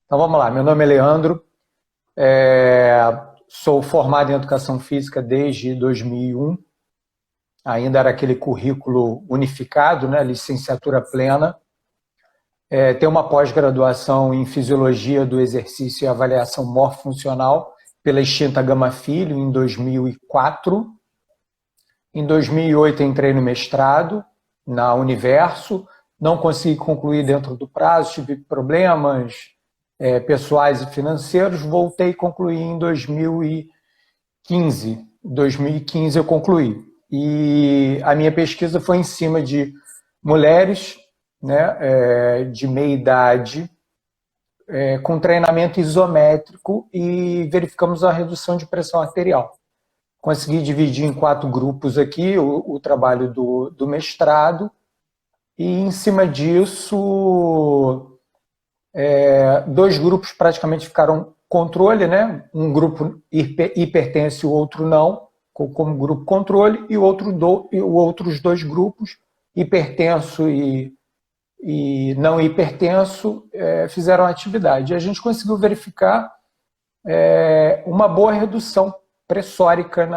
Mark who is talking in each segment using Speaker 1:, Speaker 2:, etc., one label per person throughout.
Speaker 1: Então vamos lá, meu nome é Leandro, é, sou formado em Educação Física desde 2001, ainda era aquele currículo unificado, né, licenciatura plena. Tenho uma pós-graduação em Fisiologia do Exercício e Avaliação Morfofuncional pela extinta Gama Filho em 2004. Em 2008 entrei no mestrado na Universo, não consegui concluir dentro do prazo, tive problemas pessoais e financeiros, voltei e concluí em 2015. 2015 eu concluí. E a minha pesquisa foi em cima de mulheres, né, de meia idade, com treinamento isométrico, e verificamos a redução de pressão arterial. Consegui dividir em 4 grupos aqui o trabalho do mestrado, e em cima disso, 2 grupos praticamente ficaram controle, né? Um grupo hipertenso e o outro não, como grupo controle, e outros 2 grupos, hipertenso e não hipertenso, fizeram atividade. E a gente conseguiu verificar uma boa redução pressórica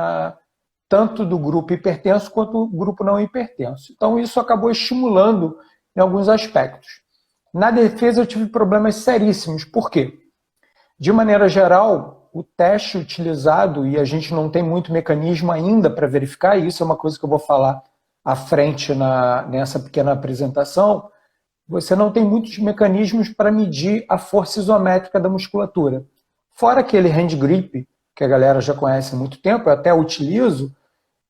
Speaker 1: tanto do grupo hipertenso quanto do grupo não hipertenso. Então isso acabou estimulando em alguns aspectos. Na defesa eu tive problemas seríssimos. Por quê? De maneira geral, o teste utilizado, e a gente não tem muito mecanismo ainda para verificar isso, é uma coisa que eu vou falar à frente nessa pequena apresentação, você não tem muitos mecanismos para medir a força isométrica da musculatura. Fora aquele hand grip, que a galera já conhece há muito tempo, eu até utilizo,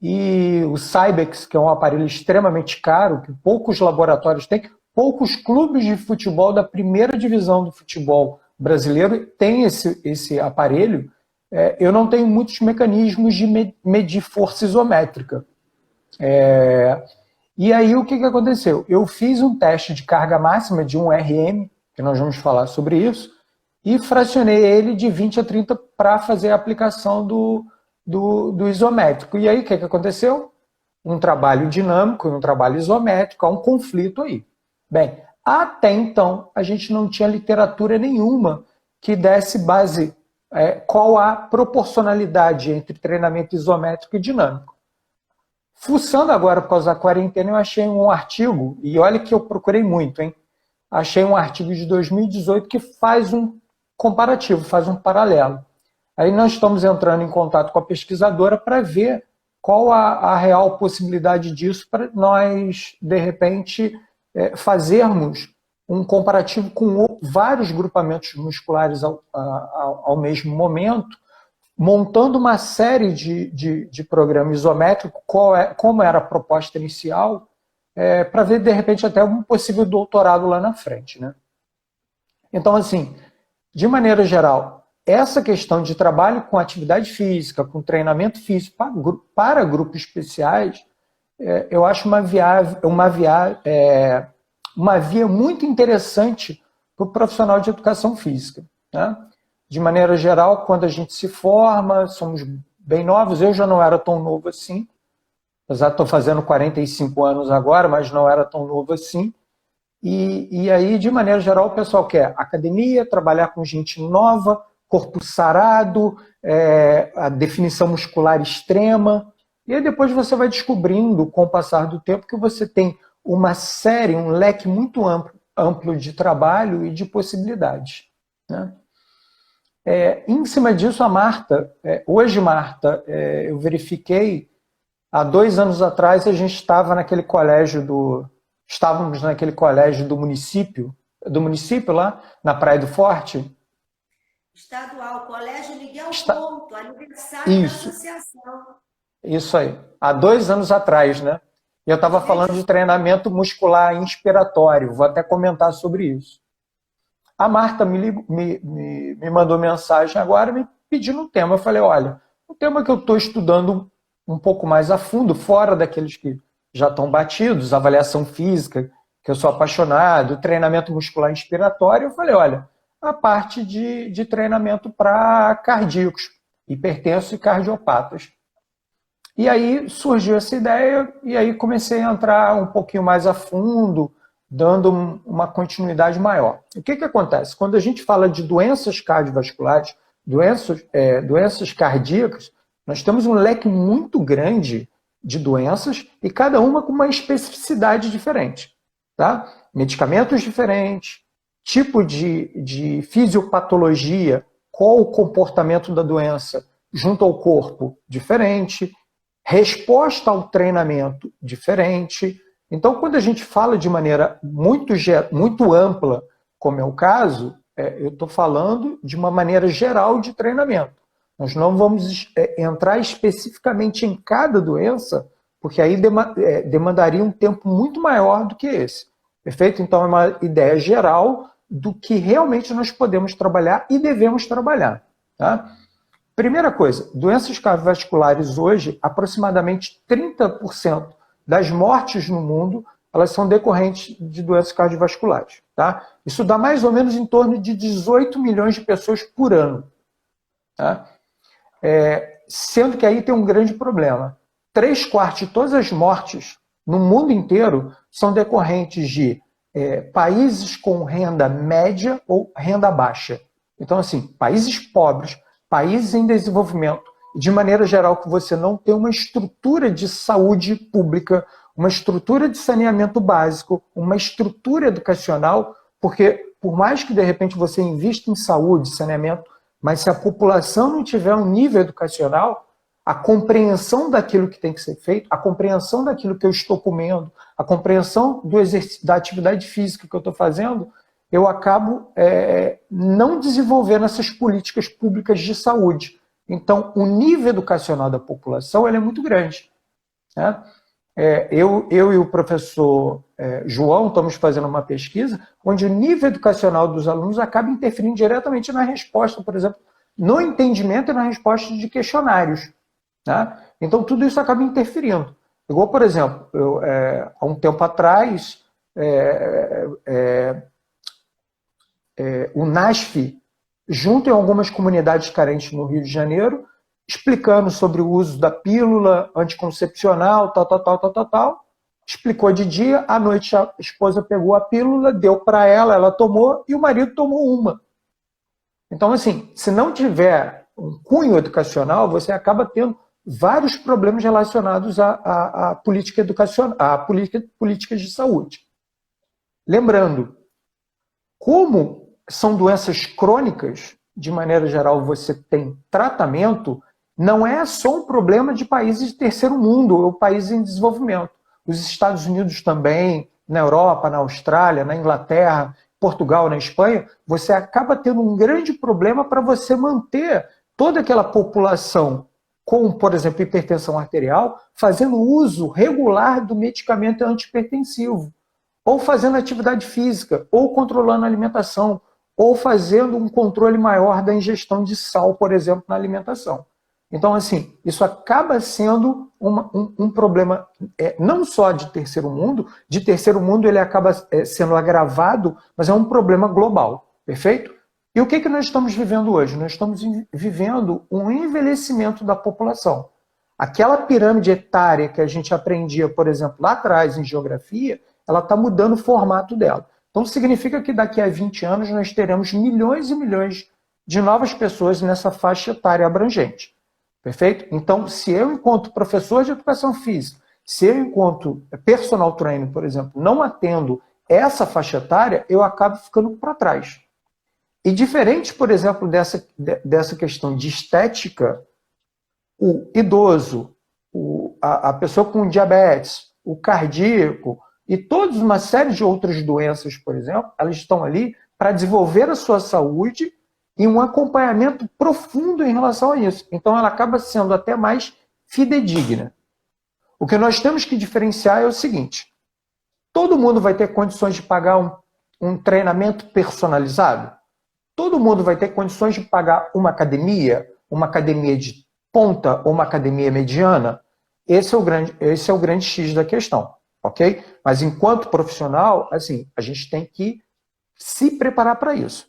Speaker 1: e o Cybex, que é um aparelho extremamente caro, que poucos laboratórios têm, poucos clubes de futebol da primeira divisão do futebol brasileiro têm esse aparelho. Eu não tenho muitos mecanismos de medir força isométrica. E aí o que aconteceu? Eu fiz um teste de carga máxima de um RM, que nós vamos falar sobre isso, e fracionei ele de 20 a 30 para fazer a aplicação do isométrico. E aí o que aconteceu? Um trabalho dinâmico e um trabalho isométrico, há um conflito aí. Bem, até então a gente não tinha literatura nenhuma que desse base qual a proporcionalidade entre treinamento isométrico e dinâmico. Fuçando agora por causa da quarentena, eu achei um artigo, e olha que eu procurei muito, hein? Achei um artigo de 2018 que faz um comparativo, faz um paralelo. Aí nós estamos entrando em contato com a pesquisadora para ver qual a real possibilidade disso para nós, de repente, fazermos um comparativo com vários grupamentos musculares ao mesmo momento, montando uma série de programa isométrico, como era a proposta inicial, para ver, de repente, até um possível doutorado lá na frente, né? Então, assim, de maneira geral, essa questão de trabalho com atividade física, com treinamento físico para grupos especiais, eu acho uma via muito interessante para o profissional de educação física, né? De maneira geral, quando a gente se forma, somos bem novos, eu já não era tão novo assim, apesar de estou fazendo 45 anos agora, mas não era tão novo assim. E aí, de maneira geral, o pessoal quer academia, trabalhar com gente nova, corpo sarado, a definição muscular extrema. E aí depois você vai descobrindo, com o passar do tempo, que você tem uma série, um leque muito amplo de trabalho e de possibilidades, né? Em cima disso, a Marta, hoje, Marta, eu verifiquei, há 2 anos atrás, a gente estava naquele estávamos naquele colégio do município lá, na Praia do Forte.
Speaker 2: Estadual, Colégio Miguel Couto, aniversário
Speaker 1: Isso.
Speaker 2: da associação.
Speaker 1: Isso aí, há 2 anos atrás, né? E eu estava falando de treinamento muscular inspiratório, vou até comentar sobre isso. A Marta me mandou mensagem agora me pedindo um tema. Eu falei, olha, um tema que eu estou estudando um pouco mais a fundo, fora daqueles que já estão batidos, avaliação física, que eu sou apaixonado, treinamento muscular inspiratório. Eu falei, olha, a parte de treinamento para cardíacos, hipertensos e cardiopatas. E aí surgiu essa ideia, e aí comecei a entrar um pouquinho mais a fundo, dando uma continuidade maior. O que acontece? Quando a gente fala de doenças cardiovasculares, doenças cardíacas, nós temos um leque muito grande de doenças e cada uma com uma especificidade diferente. Tá? Medicamentos diferentes, tipo de fisiopatologia, qual o comportamento da doença junto ao corpo diferente, resposta ao treinamento diferente. Então, quando a gente fala de maneira muito ampla, como é o caso, eu estou falando de uma maneira geral de treinamento. Nós não vamos entrar especificamente em cada doença, porque aí demandaria um tempo muito maior do que esse. Perfeito? Então, é uma ideia geral do que realmente nós podemos trabalhar e devemos trabalhar. Tá? Primeira coisa, doenças cardiovasculares hoje, aproximadamente 30% das mortes no mundo, elas são decorrentes de doenças cardiovasculares. Tá? Isso dá mais ou menos em torno de 18 milhões de pessoas por ano. Tá? Sendo que aí tem um grande problema. 3/4 de todas as mortes no mundo inteiro são decorrentes de países com renda média ou renda baixa. Então, assim, países pobres, países em desenvolvimento, de maneira geral, que você não tem uma estrutura de saúde pública, uma estrutura de saneamento básico, uma estrutura educacional, porque por mais que, de repente, você invista em saúde, saneamento, mas se a população não tiver um nível educacional, a compreensão daquilo que tem que ser feito, a compreensão daquilo que eu estou comendo, a compreensão da atividade física que eu estou fazendo, eu acabo não desenvolvendo essas políticas públicas de saúde. Então, o nível educacional da população ele é muito grande. Né? Eu e o professor João estamos fazendo uma pesquisa onde o nível educacional dos alunos acaba interferindo diretamente na resposta, por exemplo, no entendimento e na resposta de questionários. Né? Então, tudo isso acaba interferindo. Igual, por exemplo, há um tempo atrás, o NASF, junto em algumas comunidades carentes no Rio de Janeiro, explicando sobre o uso da pílula anticoncepcional, tal, explicou de dia, à noite a esposa pegou a pílula, deu para ela, ela tomou, e o marido tomou uma. Então, assim, se não tiver um cunho educacional, você acaba tendo vários problemas relacionados à política educacional, à políticas de saúde. Lembrando, como são doenças crônicas, de maneira geral você tem tratamento, não é só um problema de países de terceiro mundo ou países em desenvolvimento. Os Estados Unidos também, na Europa, na Austrália, na Inglaterra, Portugal, na Espanha, você acaba tendo um grande problema para você manter toda aquela população com, por exemplo, hipertensão arterial, fazendo uso regular do medicamento antihipertensivo, ou fazendo atividade física, ou controlando a alimentação, ou fazendo um controle maior da ingestão de sal, por exemplo, na alimentação. Então, assim, isso acaba sendo um problema não só de terceiro mundo ele acaba sendo agravado, mas é um problema global, perfeito? E o que nós estamos vivendo hoje? Nós estamos vivendo um envelhecimento da população. Aquela pirâmide etária que a gente aprendia, por exemplo, lá atrás em geografia, ela está mudando o formato dela. Então, significa que daqui a 20 anos nós teremos milhões e milhões de novas pessoas nessa faixa etária abrangente. Perfeito? Então, se eu, enquanto professor de educação física, se eu, enquanto personal trainer, por exemplo, não atendo essa faixa etária, eu acabo ficando para trás. E diferente, por exemplo, dessa questão de estética, o idoso, a pessoa com diabetes, o cardíaco e toda uma série de outras doenças, por exemplo, elas estão ali para desenvolver a sua saúde e um acompanhamento profundo em relação a isso. Então, ela acaba sendo até mais fidedigna. O que nós temos que diferenciar é o seguinte: todo mundo vai ter condições de pagar um treinamento personalizado? Todo mundo vai ter condições de pagar uma academia de ponta ou uma academia mediana? Esse é o grande X da questão, ok? Mas enquanto profissional, assim, a gente tem que se preparar para isso.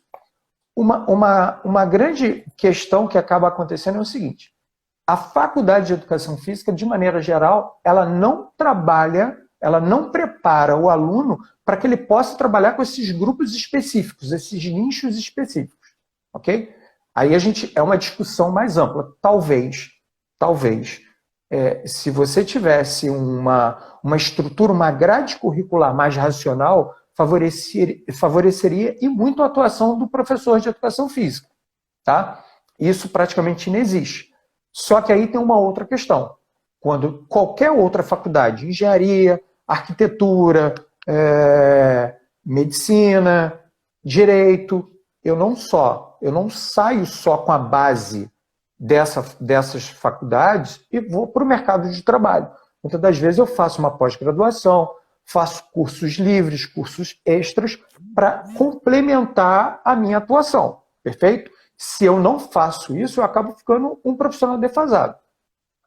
Speaker 1: Uma grande questão que acaba acontecendo é o seguinte: a faculdade de educação física, de maneira geral, ela não trabalha ela não prepara o aluno para que ele possa trabalhar com esses grupos específicos, esses nichos específicos, ok? Aí é uma discussão mais ampla. Talvez, se você tivesse uma estrutura, uma grade curricular mais racional, favoreceria e muito a atuação do professor de educação física, tá? Isso praticamente não existe. Só que aí tem uma outra questão. Quando qualquer outra faculdade, engenharia, arquitetura, medicina, direito, eu não saio só com a base dessas faculdades e vou para o mercado de trabalho. Muitas das vezes eu faço uma pós-graduação, faço cursos livres, cursos extras, para complementar a minha atuação, perfeito? Se eu não faço isso, eu acabo ficando um profissional defasado,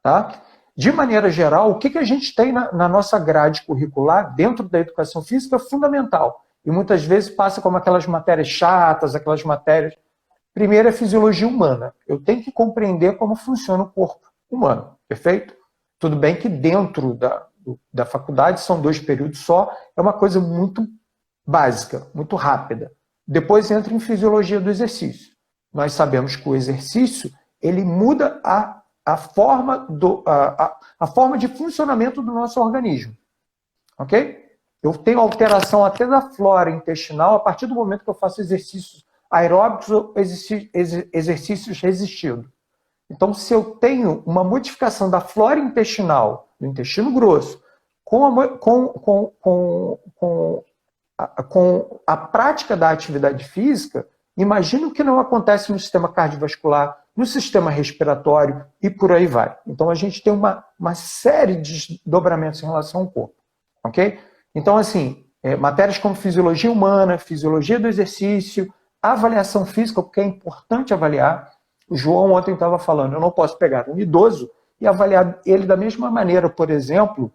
Speaker 1: tá? De maneira geral, o que a gente tem na nossa grade curricular dentro da educação física é fundamental. E muitas vezes passa como aquelas matérias chatas, aquelas matérias... Primeiro é fisiologia humana. Eu tenho que compreender como funciona o corpo humano, perfeito? Tudo bem que dentro da faculdade são 2 períodos só, é uma coisa muito básica, muito rápida. Depois entra em fisiologia do exercício. Nós sabemos que o exercício ele muda a forma de funcionamento do nosso organismo. Ok? Eu tenho alteração até da flora intestinal a partir do momento que eu faço exercícios aeróbicos ou exercícios resistidos. Então, se eu tenho uma modificação da flora intestinal, do intestino grosso, com a prática da atividade física, imagina o que não acontece no sistema cardiovascular, no sistema respiratório e por aí vai. Então, a gente tem uma série de desdobramentos em relação ao corpo. Ok? Então, assim, matérias como fisiologia humana, fisiologia do exercício, avaliação física, porque é importante avaliar. O João ontem estava falando, eu não posso pegar um idoso e avaliar ele da mesma maneira, por exemplo,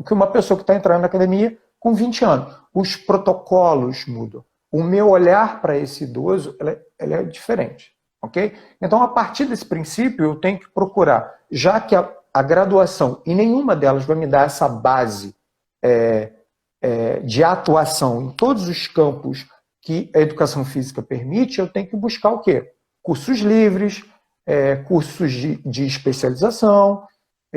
Speaker 1: que uma pessoa que está entrando na academia com 20 anos. Os protocolos mudam. O meu olhar para esse idoso ele é diferente. Okay? Então, a partir desse princípio, eu tenho que procurar, já que a graduação, e nenhuma delas vai me dar essa base de atuação em todos os campos que a educação física permite, eu tenho que buscar o quê? Cursos livres, cursos de especialização,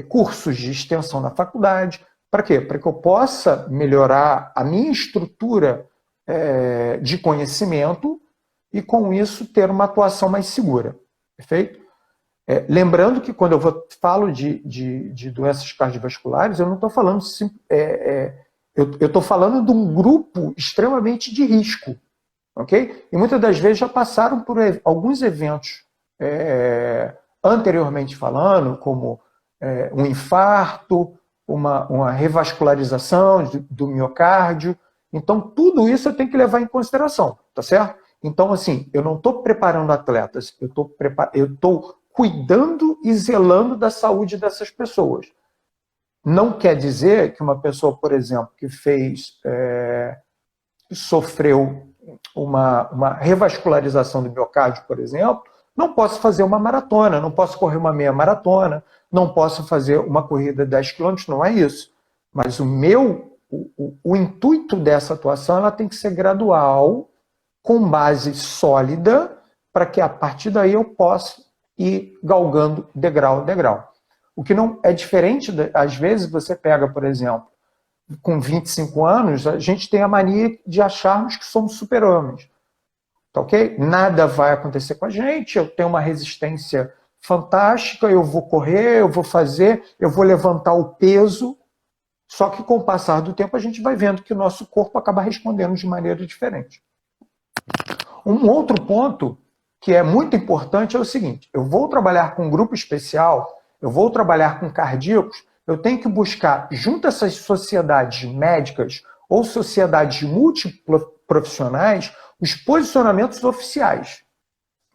Speaker 1: cursos de extensão na faculdade. Para quê? Para que eu possa melhorar a minha estrutura de conhecimento e, com isso, ter uma atuação mais segura. Perfeito? Lembrando que, quando eu falo de doenças cardiovasculares, eu não estou falando... eu estou falando de um grupo extremamente de risco. Okay? E muitas das vezes já passaram por alguns eventos anteriormente falando, como um infarto, uma revascularização do miocárdio. Então, tudo isso eu tenho que levar em consideração, tá certo? Então, assim, eu não estou preparando atletas, eu estou cuidando e zelando da saúde dessas pessoas. Não quer dizer que uma pessoa, por exemplo, que sofreu uma revascularização do miocárdio, por exemplo, não posso fazer uma maratona, não posso correr uma meia maratona, não posso fazer uma corrida de 10 km, não é isso. Mas o intuito dessa atuação ela tem que ser gradual, com base sólida, para que a partir daí eu possa ir galgando degrau a degrau. O que não é diferente, às vezes você pega, por exemplo, com 25 anos, a gente tem a mania de acharmos que somos super-homens. Tá ok? Nada vai acontecer com a gente, eu tenho uma resistência fantástica, eu vou correr, eu vou fazer, eu vou levantar o peso. Só que com o passar do tempo a gente vai vendo que o nosso corpo acaba respondendo de maneira diferente. Um outro ponto que é muito importante é o seguinte: eu vou trabalhar com um grupo especial, eu vou trabalhar com cardíacos, eu tenho que buscar, junto a essas sociedades médicas ou sociedades multiprofissionais, os posicionamentos oficiais.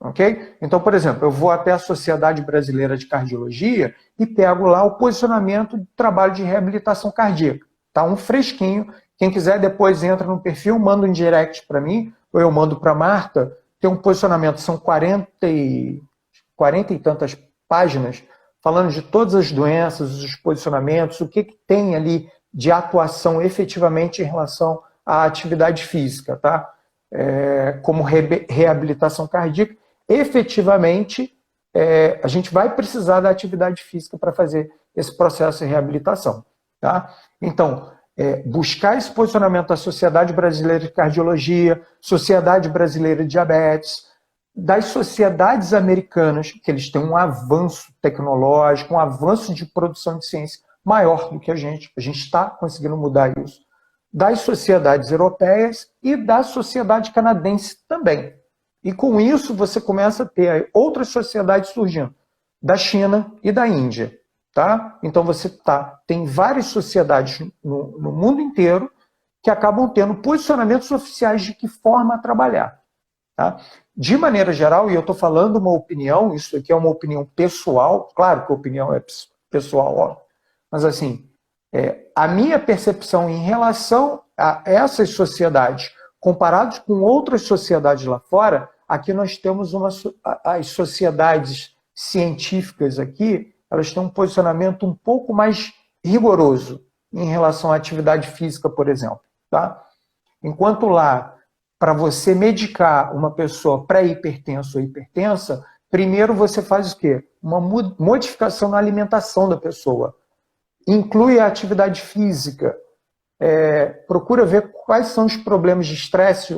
Speaker 1: Okay? Então, por exemplo, eu vou até a Sociedade Brasileira de Cardiologia e pego lá o posicionamento de trabalho de reabilitação cardíaca. Tá um fresquinho. Quem quiser depois entra no perfil, manda um direct para mim, ou eu mando para a Marta. Tem um posicionamento, são 40 e tantas páginas, falando de todas as doenças, os posicionamentos, o que tem ali de atuação efetivamente em relação à atividade física, tá? Como reabilitação cardíaca. Efetivamente, a gente vai precisar da atividade física para fazer esse processo de reabilitação, tá? Então, buscar esse posicionamento da Sociedade Brasileira de Cardiologia, Sociedade Brasileira de Diabetes, das sociedades americanas, que eles têm um avanço tecnológico, um avanço de produção de ciência maior do que a gente está conseguindo mudar isso, das sociedades europeias e da sociedade canadense também. E com isso você começa a ter outras sociedades surgindo, da China e da Índia. Tá? Então você tem várias sociedades no mundo inteiro que acabam tendo posicionamentos oficiais de que forma trabalhar. Tá? De maneira geral, e eu estou falando uma opinião, isso aqui é uma opinião pessoal, claro que a opinião é pessoal, ó, mas assim, a minha percepção em relação a essas sociedades, comparados com outras sociedades lá fora, aqui nós temos as sociedades científicas aqui, elas têm um posicionamento um pouco mais rigoroso em relação à atividade física, por exemplo. Tá? Enquanto lá, para você medicar uma pessoa pré-hipertensa ou hipertensa, primeiro você faz o quê? Uma modificação na alimentação da pessoa. Inclui a atividade física. Procura ver quais são os problemas de estresse,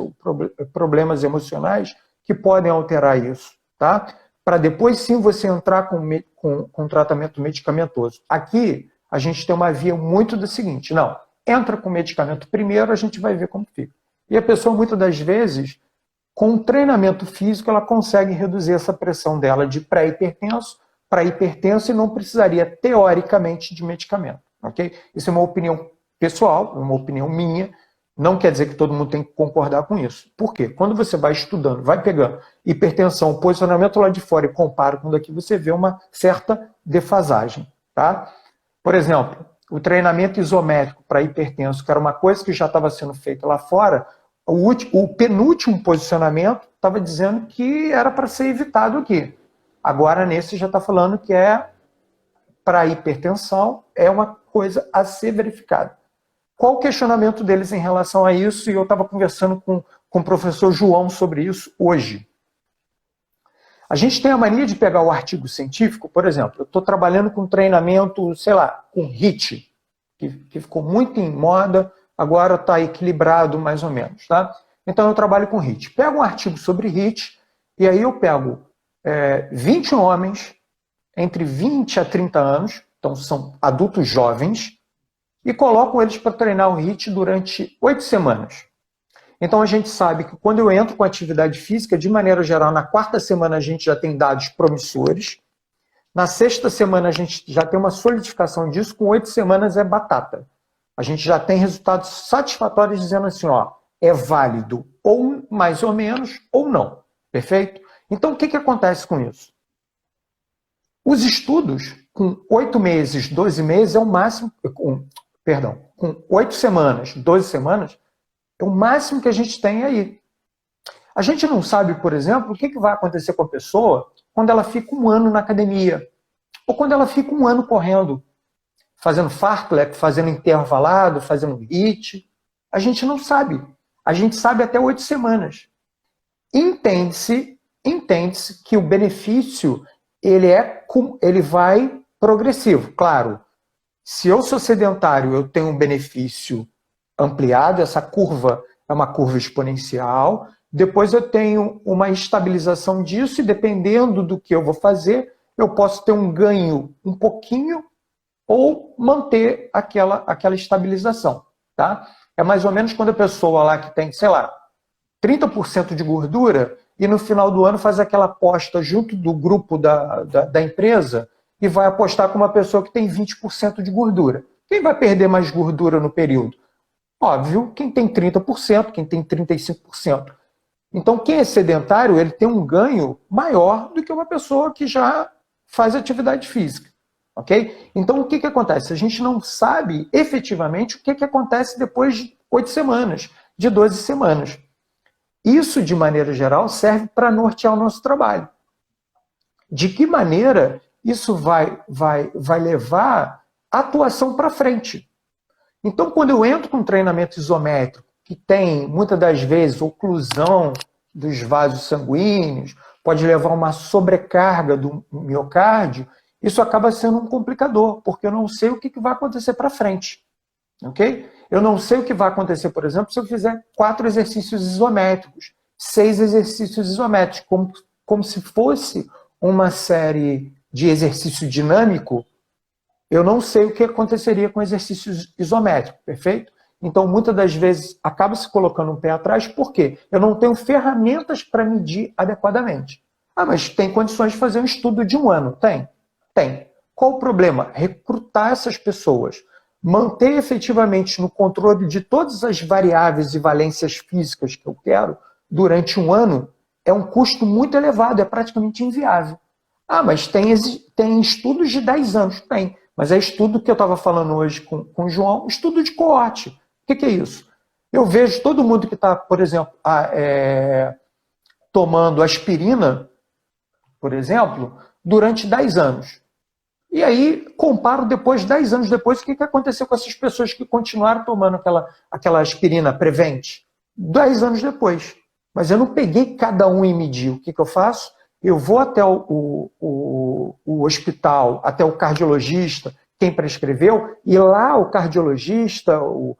Speaker 1: problemas emocionais que podem alterar isso. Tá? Para depois sim você entrar com tratamento medicamentoso. Aqui a gente tem uma via muito do seguinte, não, entra com medicamento primeiro, a gente vai ver como fica. E a pessoa muitas das vezes, com treinamento físico, ela consegue reduzir essa pressão dela de pré-hipertenso para hipertenso e não precisaria, teoricamente, de medicamento. Okay? Isso é uma opinião pessoal, uma opinião minha, não quer dizer que todo mundo tem que concordar com isso. Por quê? Quando você vai estudando, vai pegando hipertensão, posicionamento lá de fora e compara com daqui, você vê uma certa defasagem. Tá? Por exemplo, o treinamento isométrico para hipertenso, que era uma coisa que já estava sendo feita lá fora, o penúltimo posicionamento estava dizendo que era para ser evitado aqui. Agora, nesse já está falando que para hipertensão, é uma coisa a ser verificada. Qual o questionamento deles em relação a isso? E eu estava conversando com o professor João sobre isso hoje. A gente tem a mania de pegar o artigo científico, por exemplo, eu estou trabalhando com treinamento, sei lá, com HIIT, que ficou muito em moda, agora está equilibrado mais ou menos. Tá? Então eu trabalho com HIIT. Pego um artigo sobre HIIT, e aí eu pego 20 homens, entre 20 a 30 anos, então são adultos jovens, e colocam eles para treinar o HIIT durante 8 semanas. Então a gente sabe que quando eu entro com atividade física, de maneira geral, na 4ª semana a gente já tem dados promissores, na 6ª semana a gente já tem uma solidificação disso, com 8 semanas é batata. A gente já tem resultados satisfatórios dizendo assim, ó, é válido ou mais ou menos ou não. Perfeito? Então o que acontece com isso? Os estudos com 8 meses, 12 meses é o máximo, com 8 semanas, 12 semanas, é o máximo que a gente tem aí. A gente não sabe, por exemplo, o que vai acontecer com a pessoa quando ela fica 1 ano na academia, ou quando ela fica 1 ano correndo, fazendo fartlek, fazendo intervalado, fazendo HIIT. A gente não sabe. A gente sabe até 8 semanas. Entende-se que o benefício ele vai progressivo. Claro, se eu sou sedentário, eu tenho um benefício ampliado, essa curva é uma curva exponencial, depois eu tenho uma estabilização disso e dependendo do que eu vou fazer, eu posso ter um ganho um pouquinho ou manter aquela estabilização. Tá? É mais ou menos quando a pessoa lá que tem, sei lá, 30% de gordura e no final do ano faz aquela aposta junto do grupo da empresa e vai apostar com uma pessoa que tem 20% de gordura. Quem vai perder mais gordura no período? Óbvio, quem tem 30%, quem tem 35%. Então, quem é sedentário, ele tem um ganho maior do que uma pessoa que já faz atividade física. Ok? Então, o que acontece? A gente não sabe efetivamente o que acontece depois de 8 semanas, de 12 semanas. Isso, de maneira geral, serve para nortear o nosso trabalho. De que maneira isso vai levar a atuação para frente. Então, quando eu entro com um treinamento isométrico, que tem, muitas das vezes, oclusão dos vasos sanguíneos, pode levar a uma sobrecarga do miocárdio, isso acaba sendo um complicador, porque eu não sei o que vai acontecer para frente. Okay? Eu não sei o que vai acontecer, por exemplo, se eu fizer 4 exercícios isométricos, 6 exercícios isométricos, como se fosse uma série de exercício dinâmico. Eu não sei o que aconteceria com exercícios isométricos, perfeito? Então, muitas das vezes, acaba se colocando um pé atrás, por quê? Eu não tenho ferramentas para medir adequadamente. Ah, mas tem condições de fazer um estudo de 1 ano? Tem. Tem. Qual o problema? Recrutar essas pessoas. Manter efetivamente no controle de todas as variáveis e valências físicas que eu quero durante 1 ano é um custo muito elevado, é praticamente inviável. Ah, mas tem estudos de 10 anos? Tem. Mas é estudo que eu estava falando hoje com o João, estudo de coorte. O que é isso? Eu vejo todo mundo que está, por exemplo, tomando aspirina, por exemplo, durante 10 anos. E aí, comparo depois, 10 anos depois, o que aconteceu com essas pessoas que continuaram tomando aquela aspirina Prevent? 10 anos depois. Mas eu não peguei cada um e medi. O que eu faço? Eu vou até o hospital, até o cardiologista, quem prescreveu, e lá o cardiologista, o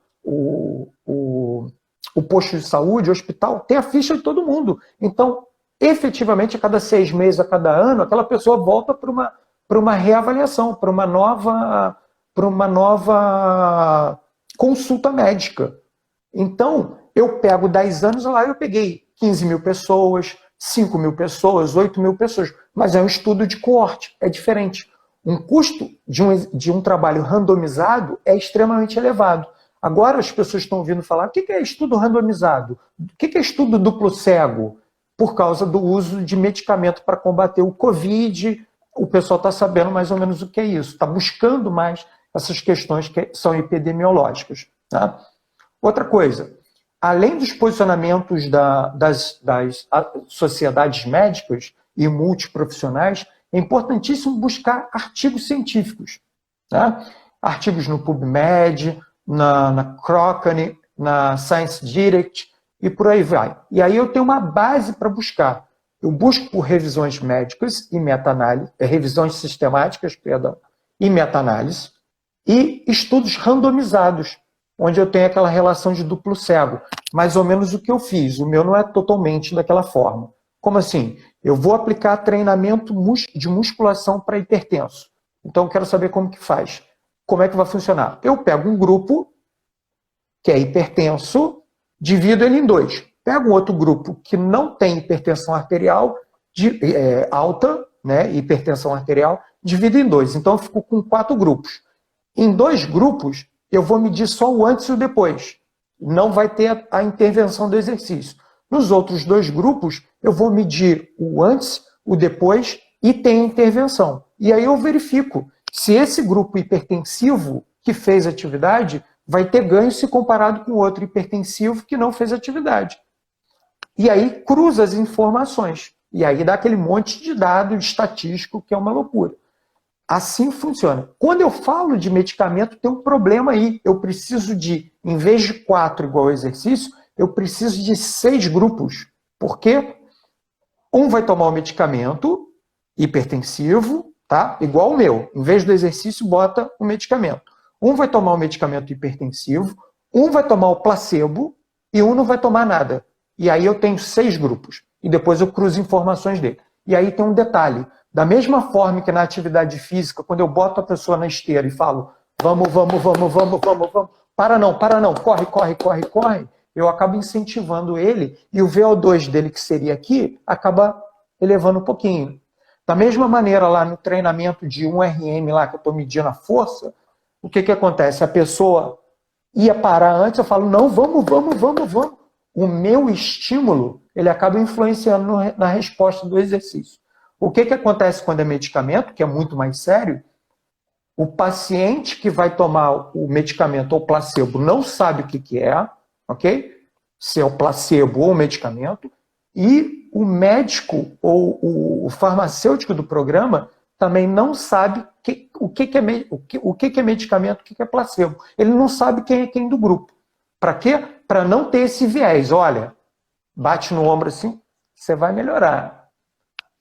Speaker 1: posto de saúde, o hospital, tem a ficha de todo mundo. Então, efetivamente, a cada 6 meses, a cada ano, aquela pessoa volta para uma reavaliação, para uma nova consulta médica. Então, eu pego 10 anos lá, eu peguei 15 mil pessoas, 5 mil pessoas, 8 mil pessoas, mas é um estudo de coorte, é diferente. Um custo de um trabalho randomizado é extremamente elevado. Agora as pessoas estão ouvindo falar, o que é estudo randomizado? O que é estudo duplo cego? Por causa do uso de medicamento para combater o Covid, o pessoal está sabendo mais ou menos o que é isso, está buscando mais essas questões que são epidemiológicas. Tá? Outra coisa, além dos posicionamentos das sociedades médicas e multiprofissionais, é importantíssimo buscar artigos científicos. Tá? Artigos no PubMed, na Cochrane, na Science Direct e por aí vai. E aí eu tenho uma base para buscar. Eu busco por revisões médicas e meta-análise, revisões sistemáticas, perdão, e meta-análise, e estudos randomizados, onde eu tenho aquela relação de duplo cego. Mais ou menos o que eu fiz. O meu não é totalmente daquela forma. Como assim? Eu vou aplicar treinamento de musculação para hipertenso. Então, eu quero saber como que faz. Como é que vai funcionar? Eu pego um grupo que é hipertenso, divido ele em 2. Pego um outro grupo que não tem hipertensão arterial alta, né, hipertensão arterial, divido em 2. Então, eu fico com 4 grupos. Em 2 grupos, eu vou medir só o antes e o depois. Não vai ter a intervenção do exercício. Nos outros 2 grupos, eu vou medir o antes, o depois e tem a intervenção. E aí eu verifico se esse grupo hipertensivo que fez atividade vai ter ganho se comparado com o outro hipertensivo que não fez atividade. E aí cruza as informações. E aí dá aquele monte de dado estatístico que é uma loucura. Assim funciona. Quando eu falo de medicamento, tem um problema aí. Eu preciso de, em vez de 4 igual ao exercício, eu preciso de 6 grupos. Por quê? Um vai tomar o medicamento hipertensivo, tá? Igual o meu. Em vez do exercício, bota o medicamento. Um vai tomar o medicamento hipertensivo, um vai tomar o placebo e um não vai tomar nada. E aí eu tenho 6 grupos. E depois eu cruzo informações dele. E aí tem um detalhe. Da mesma forma que na atividade física, quando eu boto a pessoa na esteira e falo vamos, para não, corre, eu acabo incentivando ele e o VO2 dele, que seria aqui, acaba elevando um pouquinho. Da mesma maneira, lá no treinamento de 1RM, lá que eu estou medindo a força, o que acontece? A pessoa ia parar antes, eu falo, não, vamos. O meu estímulo, ele acaba influenciando na resposta do exercício. O que acontece quando é medicamento, que é muito mais sério? O paciente que vai tomar o medicamento ou placebo não sabe o que é, ok? Se é o placebo ou o medicamento, e o médico ou o farmacêutico do programa também não sabe o que é medicamento, o que é placebo. Ele não sabe quem é quem do grupo. Para quê? Para não ter esse viés. Olha, bate no ombro assim, você vai melhorar.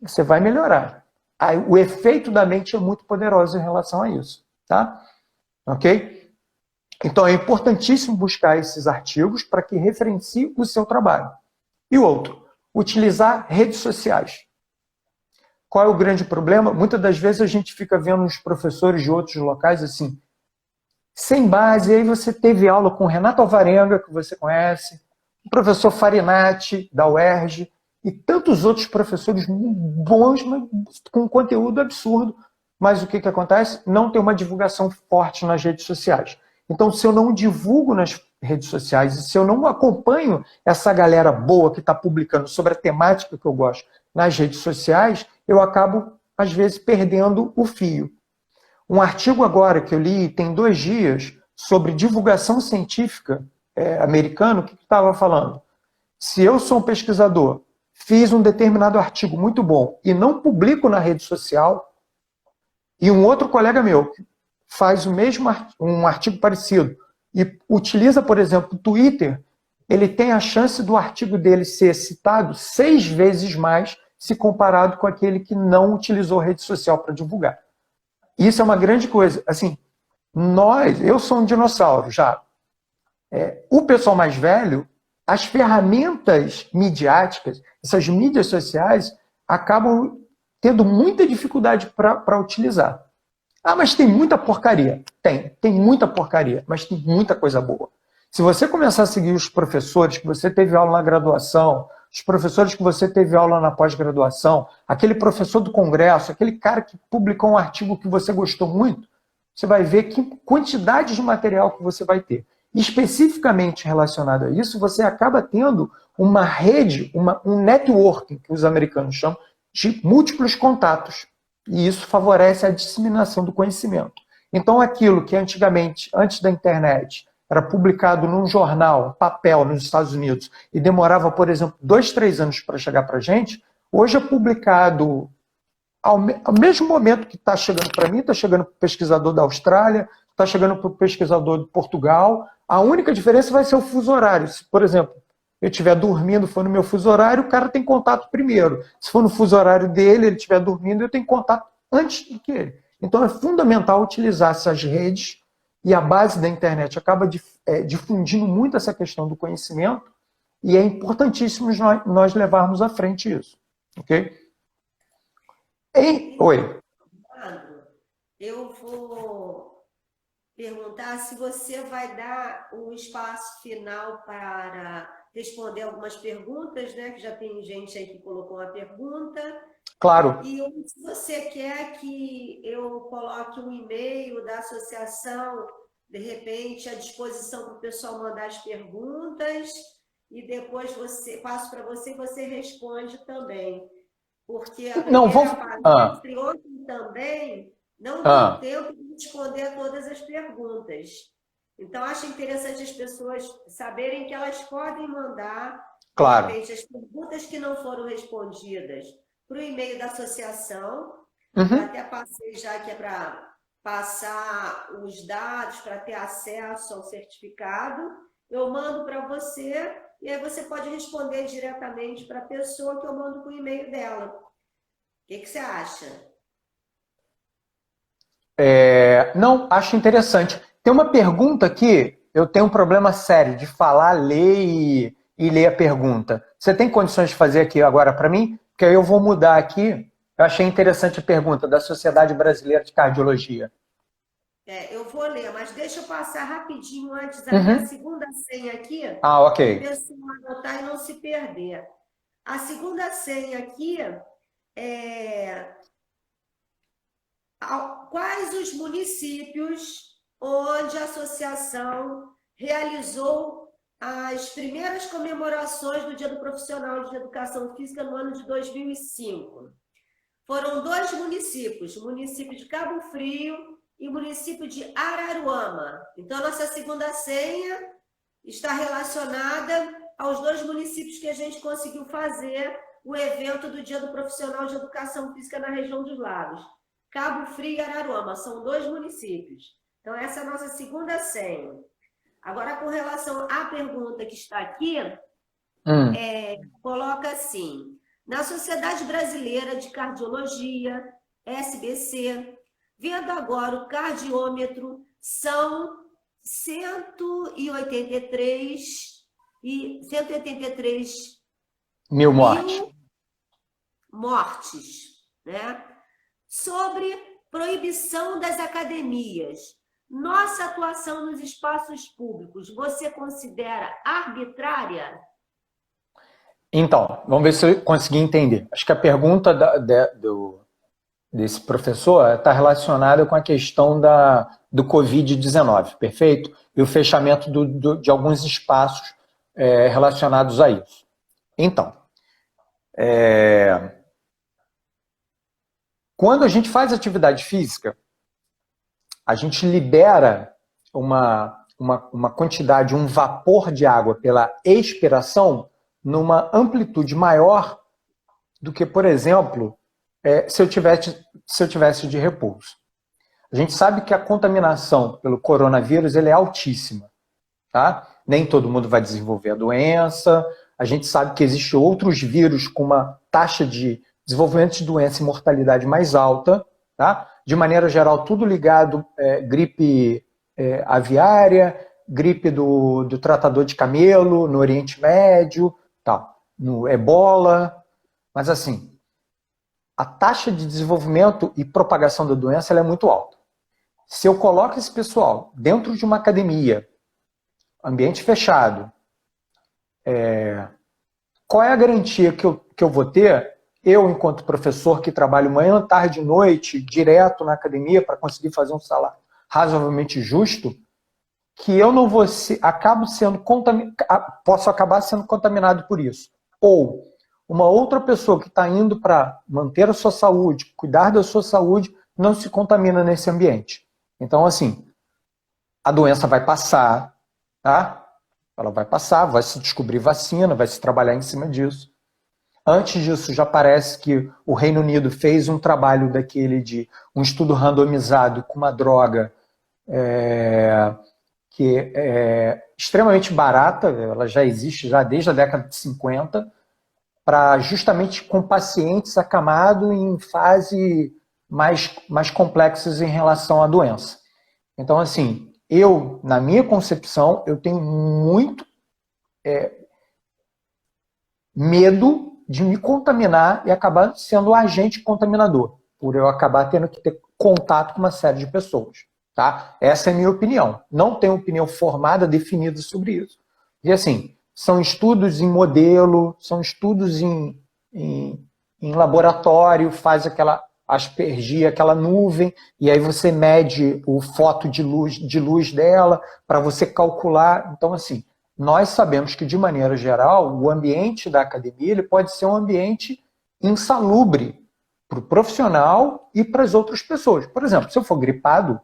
Speaker 1: Você vai melhorar. Aí, o efeito da mente é muito poderoso em relação a isso. Tá? Ok? Então é importantíssimo buscar esses artigos para que referencie o seu trabalho. E o outro, utilizar redes sociais. Qual é o grande problema? Muitas das vezes a gente fica vendo os professores de outros locais assim, sem base. Aí você teve aula com o Renato Alvarenga, que você conhece, o professor Farinati, da UERJ, e tantos outros professores bons, mas com conteúdo absurdo. Mas o que acontece? Não tem uma divulgação forte nas redes sociais. Então, se eu não divulgo nas redes sociais, e se eu não acompanho essa galera boa que está publicando sobre a temática que eu gosto nas redes sociais, eu acabo, às vezes, perdendo o fio. Um artigo agora que eu li tem 2 dias sobre divulgação científica americano, o que estava falando? Se eu sou um pesquisador, fiz um determinado artigo muito bom e não publico na rede social, e um outro colega meu faz o mesmo um artigo parecido e utiliza, por exemplo, o Twitter, ele tem a chance do artigo dele ser citado 6 vezes mais se comparado com aquele que não utilizou rede social para divulgar. Isso é uma grande coisa. Assim, eu sou um dinossauro já. O pessoal mais velho, as ferramentas midiáticas, essas mídias sociais, acabam tendo muita dificuldade para utilizar. Ah, mas tem muita porcaria. Tem muita porcaria, mas tem muita coisa boa. Se você começar a seguir os professores que você teve aula na graduação, os professores que você teve aula na pós-graduação, aquele professor do congresso, aquele cara que publicou um artigo que você gostou muito, você vai ver que quantidade de material que você vai ter. Especificamente relacionado a isso, você acaba tendo uma rede, um networking, que os americanos chamam, de múltiplos contatos. E isso favorece a disseminação do conhecimento. Então, aquilo que antigamente, antes da internet, era publicado num jornal, papel, nos Estados Unidos, e demorava, por exemplo, 2, 3 anos para chegar para a gente, hoje é publicado ao mesmo momento que está chegando para mim, está chegando para o pesquisador da Austrália, está chegando para o pesquisador de Portugal. A única diferença vai ser o fuso horário. Se, por exemplo, eu estiver dormindo, for no meu fuso horário, o cara tem contato primeiro. Se for no fuso horário dele, ele estiver dormindo, eu tenho contato antes do que ele. Então é fundamental utilizar essas redes, e a base da internet acaba difundindo muito essa questão do conhecimento, e é importantíssimo nós levarmos à frente isso. Ok? Oi.
Speaker 2: Eu vou perguntar se você vai dar um espaço final para responder algumas perguntas, né? Que já tem gente aí que colocou uma pergunta.
Speaker 1: Claro.
Speaker 2: E se você quer que eu coloque um e-mail da associação, de repente, à disposição para o pessoal mandar as perguntas, e depois passo para você e você responde também. Porque a primeira palestra e ontem também não deu tempo de responder todas as perguntas. Então, acho interessante as pessoas saberem que elas podem mandar,
Speaker 1: claro,
Speaker 2: de repente, as perguntas que não foram respondidas para o e-mail da associação. Eu até passei já que é para passar os dados para ter acesso ao certificado. Eu mando para você e aí você pode responder diretamente para a pessoa que eu mando com o e-mail dela. O que você acha?
Speaker 1: Não, acho interessante. Tem uma pergunta aqui, eu tenho um problema sério de falar, ler e ler a pergunta. Você tem condições de fazer aqui agora para mim? Porque aí eu vou mudar aqui. Eu achei interessante a pergunta da Sociedade Brasileira de Cardiologia.
Speaker 2: Eu vou ler, mas deixa eu passar rapidinho antes a segunda senha aqui.
Speaker 1: Ok.
Speaker 2: Para o pessoal anotar e não se perder. A segunda senha aqui é... Quais os municípios onde a associação realizou as primeiras comemorações do Dia do Profissional de Educação Física no ano de 2005? Foram 2 municípios, o município de Cabo Frio e o município de Araruama. Então, a nossa segunda senha está relacionada aos 2 municípios que a gente conseguiu fazer o evento do Dia do Profissional de Educação Física na região dos Lagos. Cabo Frio e Araruama, são 2 municípios. Então, essa é a nossa segunda senha. Agora, com relação à pergunta que está aqui, coloca assim, na Sociedade Brasileira de Cardiologia, SBC, vendo agora o cardiômetro, são 183
Speaker 1: mil mortes.
Speaker 2: Mortes, né? Sobre proibição das academias. Nossa atuação nos espaços públicos, você considera arbitrária?
Speaker 1: Então, vamos ver se eu consegui entender. Acho que a pergunta desse professor está relacionada com a questão do Covid-19, perfeito? E o fechamento de alguns espaços relacionados a isso. Então, quando a gente faz atividade física, a gente libera uma quantidade, um vapor de água pela expiração numa amplitude maior do que, por exemplo, se eu tivesse de repouso. A gente sabe que a contaminação pelo coronavírus é altíssima, tá? Nem todo mundo vai desenvolver a doença. A gente sabe que existem outros vírus com uma taxa de desenvolvimento de doença e mortalidade mais alta, tá? De maneira geral, tudo ligado gripe aviária, gripe do tratador de camelo no Oriente Médio, tá? No ebola. Mas assim, a taxa de desenvolvimento e propagação da doença é muito alta. Se eu coloco esse pessoal dentro de uma academia, ambiente fechado, qual é a garantia que eu vou ter, eu, enquanto professor que trabalho manhã, tarde e noite, direto na academia para conseguir fazer um salário razoavelmente justo, que eu não vou posso acabar sendo contaminado por isso. Ou uma outra pessoa que está indo para manter a sua saúde, cuidar da sua saúde, não se contamina nesse ambiente. Então, assim, a doença vai passar, tá? Ela vai passar, vai se descobrir vacina, vai se trabalhar em cima disso. Antes disso, já parece que o Reino Unido fez um trabalho daquele de um estudo randomizado com uma droga que é extremamente barata, ela já existe já desde a década de 50, para justamente com pacientes acamados em fase mais complexas em relação à doença. Então, assim, na minha concepção, eu tenho muito medo de me contaminar e acabar sendo o agente contaminador, por eu acabar tendo que ter contato com uma série de pessoas. Tá? Essa é a minha opinião. Não tenho opinião formada, definida sobre isso. E assim, são estudos em modelo, são estudos em laboratório, faz aquela aspergia, aquela nuvem, e aí você mede o foto de luz dela para você calcular. Então, assim, nós sabemos que, de maneira geral, o ambiente da academia ele pode ser um ambiente insalubre para o profissional e para as outras pessoas. Por exemplo, se eu for gripado,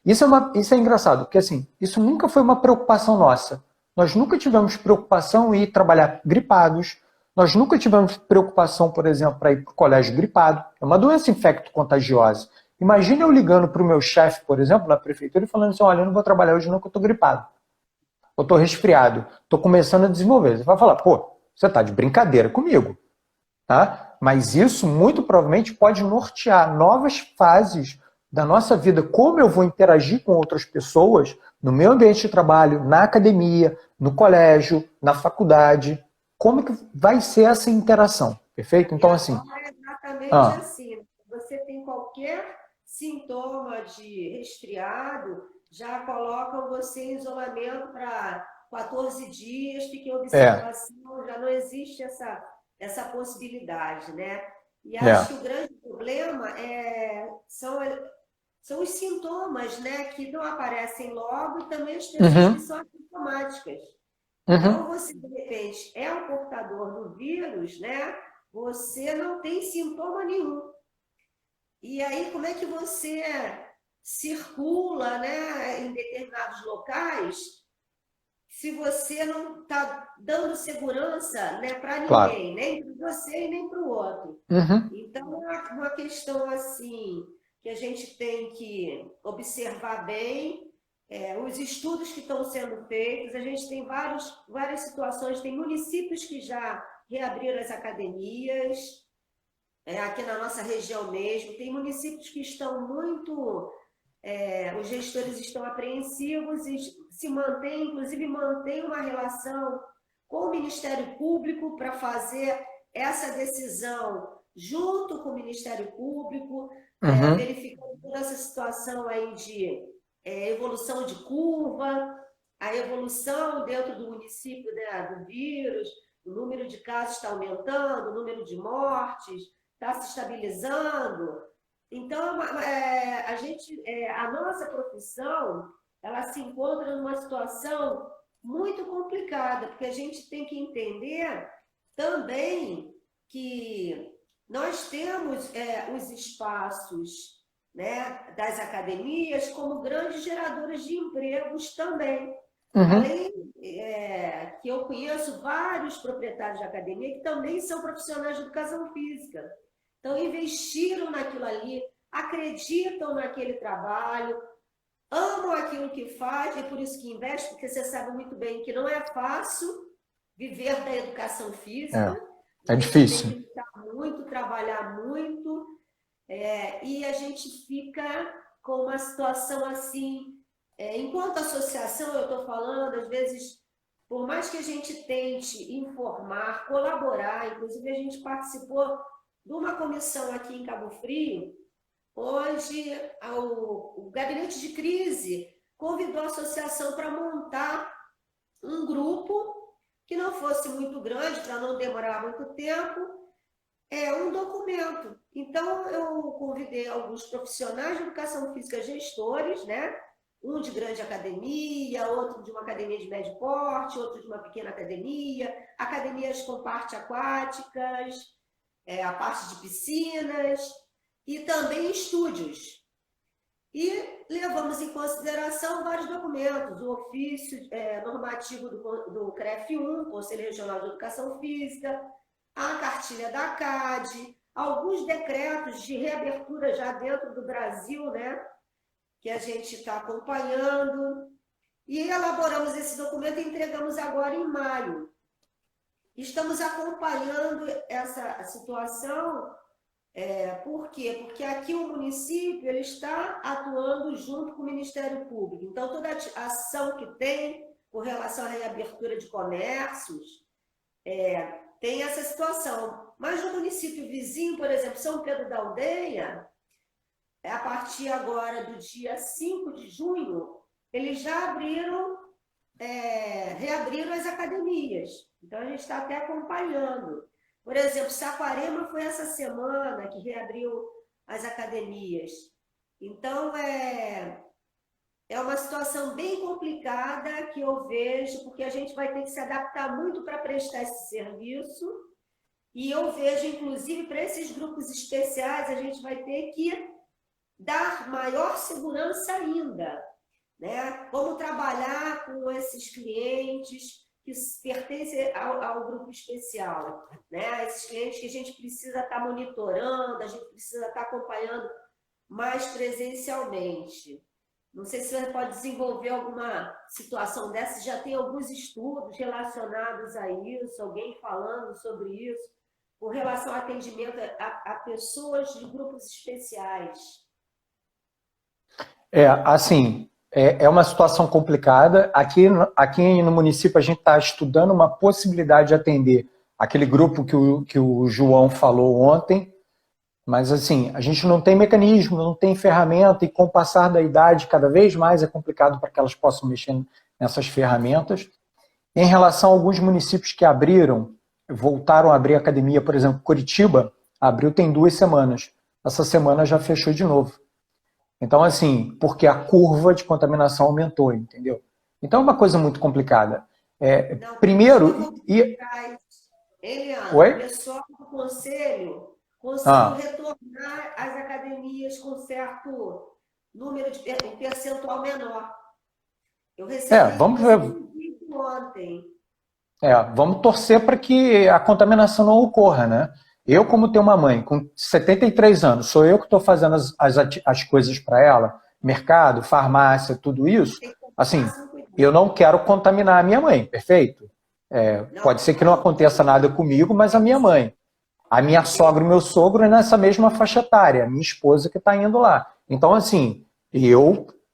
Speaker 1: isso é engraçado, porque assim, isso nunca foi uma preocupação nossa. Nós nunca tivemos preocupação em ir trabalhar gripados, nós nunca tivemos preocupação, por exemplo, para ir para o colégio gripado. É uma doença infecto-contagiosa. Imagina eu ligando para o meu chefe, por exemplo, na prefeitura, e falando assim, olha, eu não vou trabalhar hoje não, porque eu estou gripado. Eu estou resfriado, estou começando a desenvolver. Você vai falar, pô, você está de brincadeira comigo. Tá? Mas isso, muito provavelmente, pode nortear novas fases da nossa vida, como eu vou interagir com outras pessoas no meu ambiente de trabalho, na academia, no colégio, na faculdade. Como que vai ser essa interação? Perfeito? Então, assim...
Speaker 2: É exatamente assim. Você tem qualquer sintoma de resfriado, já colocam você em isolamento para 14 dias, fica em observação, já não existe essa possibilidade, né? E acho que o grande problema são os sintomas, né, que não aparecem logo, e também as pessoas que são assintomáticas. Então, você, de repente, é um portador do vírus, né? Você não tem sintoma nenhum. E aí, como é que você circula, né, em determinados locais se você não está dando segurança, né, para ninguém, nem para você e nem para o outro? Então, é uma questão assim, que a gente tem que observar bem os estudos que estão sendo feitos. A gente tem várias situações, tem municípios que já reabriram as academias, aqui na nossa região mesmo, tem municípios que estão muito... os gestores estão apreensivos e se mantém, inclusive mantém uma relação com o Ministério Público para fazer essa decisão junto com o Ministério Público, verificando toda essa situação aí de evolução de curva, a evolução dentro do município, né, do vírus, o número de casos está aumentando, o número de mortes está se estabilizando. Então, a nossa profissão, ela se encontra numa situação muito complicada, porque a gente tem que entender também que nós temos os espaços, né, das academias como grandes geradoras de empregos também. Além que eu conheço vários proprietários de academia que também são profissionais de educação física. Então, investiram naquilo ali, acreditam naquele trabalho, amam aquilo que faz, e por isso que investem, porque você sabe muito bem que não é fácil viver da educação física.
Speaker 1: É difícil.
Speaker 2: Tem que lutar muito, trabalhar muito, e a gente fica com uma situação assim. Enquanto associação, eu estou falando, às vezes, por mais que a gente tente informar, colaborar, inclusive a gente participou de uma comissão aqui em Cabo Frio, onde o gabinete de crise convidou a associação para montar um grupo que não fosse muito grande, para não demorar muito tempo, um documento. Então, eu convidei alguns profissionais de educação física, gestores, né? Um de grande academia, outro de uma academia de médio porte, outro de uma pequena academia, academias com parte aquáticas, a parte de piscinas, e também estúdios. E levamos em consideração vários documentos, o ofício normativo do CREF1, Conselho Regional de Educação Física, a cartilha da CAD, alguns decretos de reabertura já dentro do Brasil, né, que a gente está acompanhando, e elaboramos esse documento e entregamos agora em maio. Estamos acompanhando essa situação. Por quê? Porque aqui o município ele está atuando junto com o Ministério Público. Então, toda a ação que tem com relação à reabertura de comércios, tem essa situação. Mas no município vizinho, por exemplo, São Pedro da Aldeia, a partir agora do dia 5 de junho, eles já reabriram as academias. Então, a gente está até acompanhando. Por exemplo, Saquarema foi essa semana que reabriu as academias. Então, é uma situação bem complicada que eu vejo, porque a gente vai ter que se adaptar muito para prestar esse serviço. E eu vejo, inclusive, para esses grupos especiais, a gente vai ter que dar maior segurança ainda, né? Como trabalhar com esses clientes que pertencem ao grupo especial, né? Esses clientes que a gente precisa estar monitorando, a gente precisa estar acompanhando mais presencialmente. Não sei se você pode desenvolver alguma situação dessa, já tem alguns estudos relacionados a isso, alguém falando sobre isso, com relação ao atendimento a pessoas de grupos especiais.
Speaker 1: Assim, é uma situação complicada. Aqui no município a gente está estudando uma possibilidade de atender aquele grupo que o João falou ontem, mas assim, a gente não tem mecanismo, não tem ferramenta, e com o passar da idade cada vez mais é complicado para que elas possam mexer nessas ferramentas. Em relação a alguns municípios que voltaram a abrir academia, por exemplo, Curitiba abriu tem 2 semanas, essa semana já fechou de novo. Então, assim, porque a curva de contaminação aumentou, entendeu? Então, é uma coisa muito complicada. Primeiro...
Speaker 2: Eliana,
Speaker 1: Oi?
Speaker 2: o pessoal do conselho conseguiu retornar às academias com certo número de percentual menor. Eu recebi
Speaker 1: vamos ver.
Speaker 2: Ontem.
Speaker 1: Vamos torcer para que a contaminação não ocorra, né? Eu, como tenho uma mãe com 73 anos, sou eu que estou fazendo as coisas para ela, mercado, farmácia, tudo isso, assim, eu não quero contaminar a minha mãe, perfeito? Pode ser que não aconteça nada comigo, mas a minha mãe. A minha sogra e meu sogro é nessa mesma faixa etária, a minha esposa que está indo lá. Então, assim,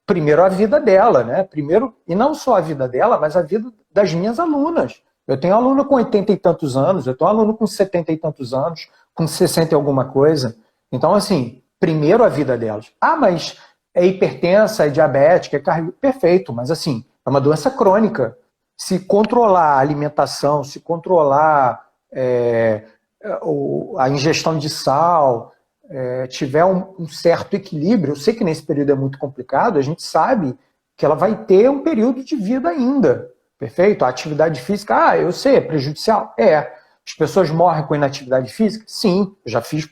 Speaker 1: primeiro a vida dela, né? Primeiro, e não só a vida dela, mas a vida das minhas alunas. Eu tenho aluno com 80 e tantos anos, eu tenho aluno com 70 e tantos anos, com 60 e alguma coisa. Então, assim, primeiro a vida delas. Ah, mas é hipertensa, é diabética, é cardio... Perfeito, mas assim, é uma doença crônica. Se controlar a alimentação, se controlar a ingestão de sal, tiver um certo equilíbrio, eu sei que nesse período é muito complicado, a gente sabe que ela vai ter um período de vida ainda. Perfeito? A atividade física, eu sei, é prejudicial? As pessoas morrem com inatividade física? Sim, eu já fiz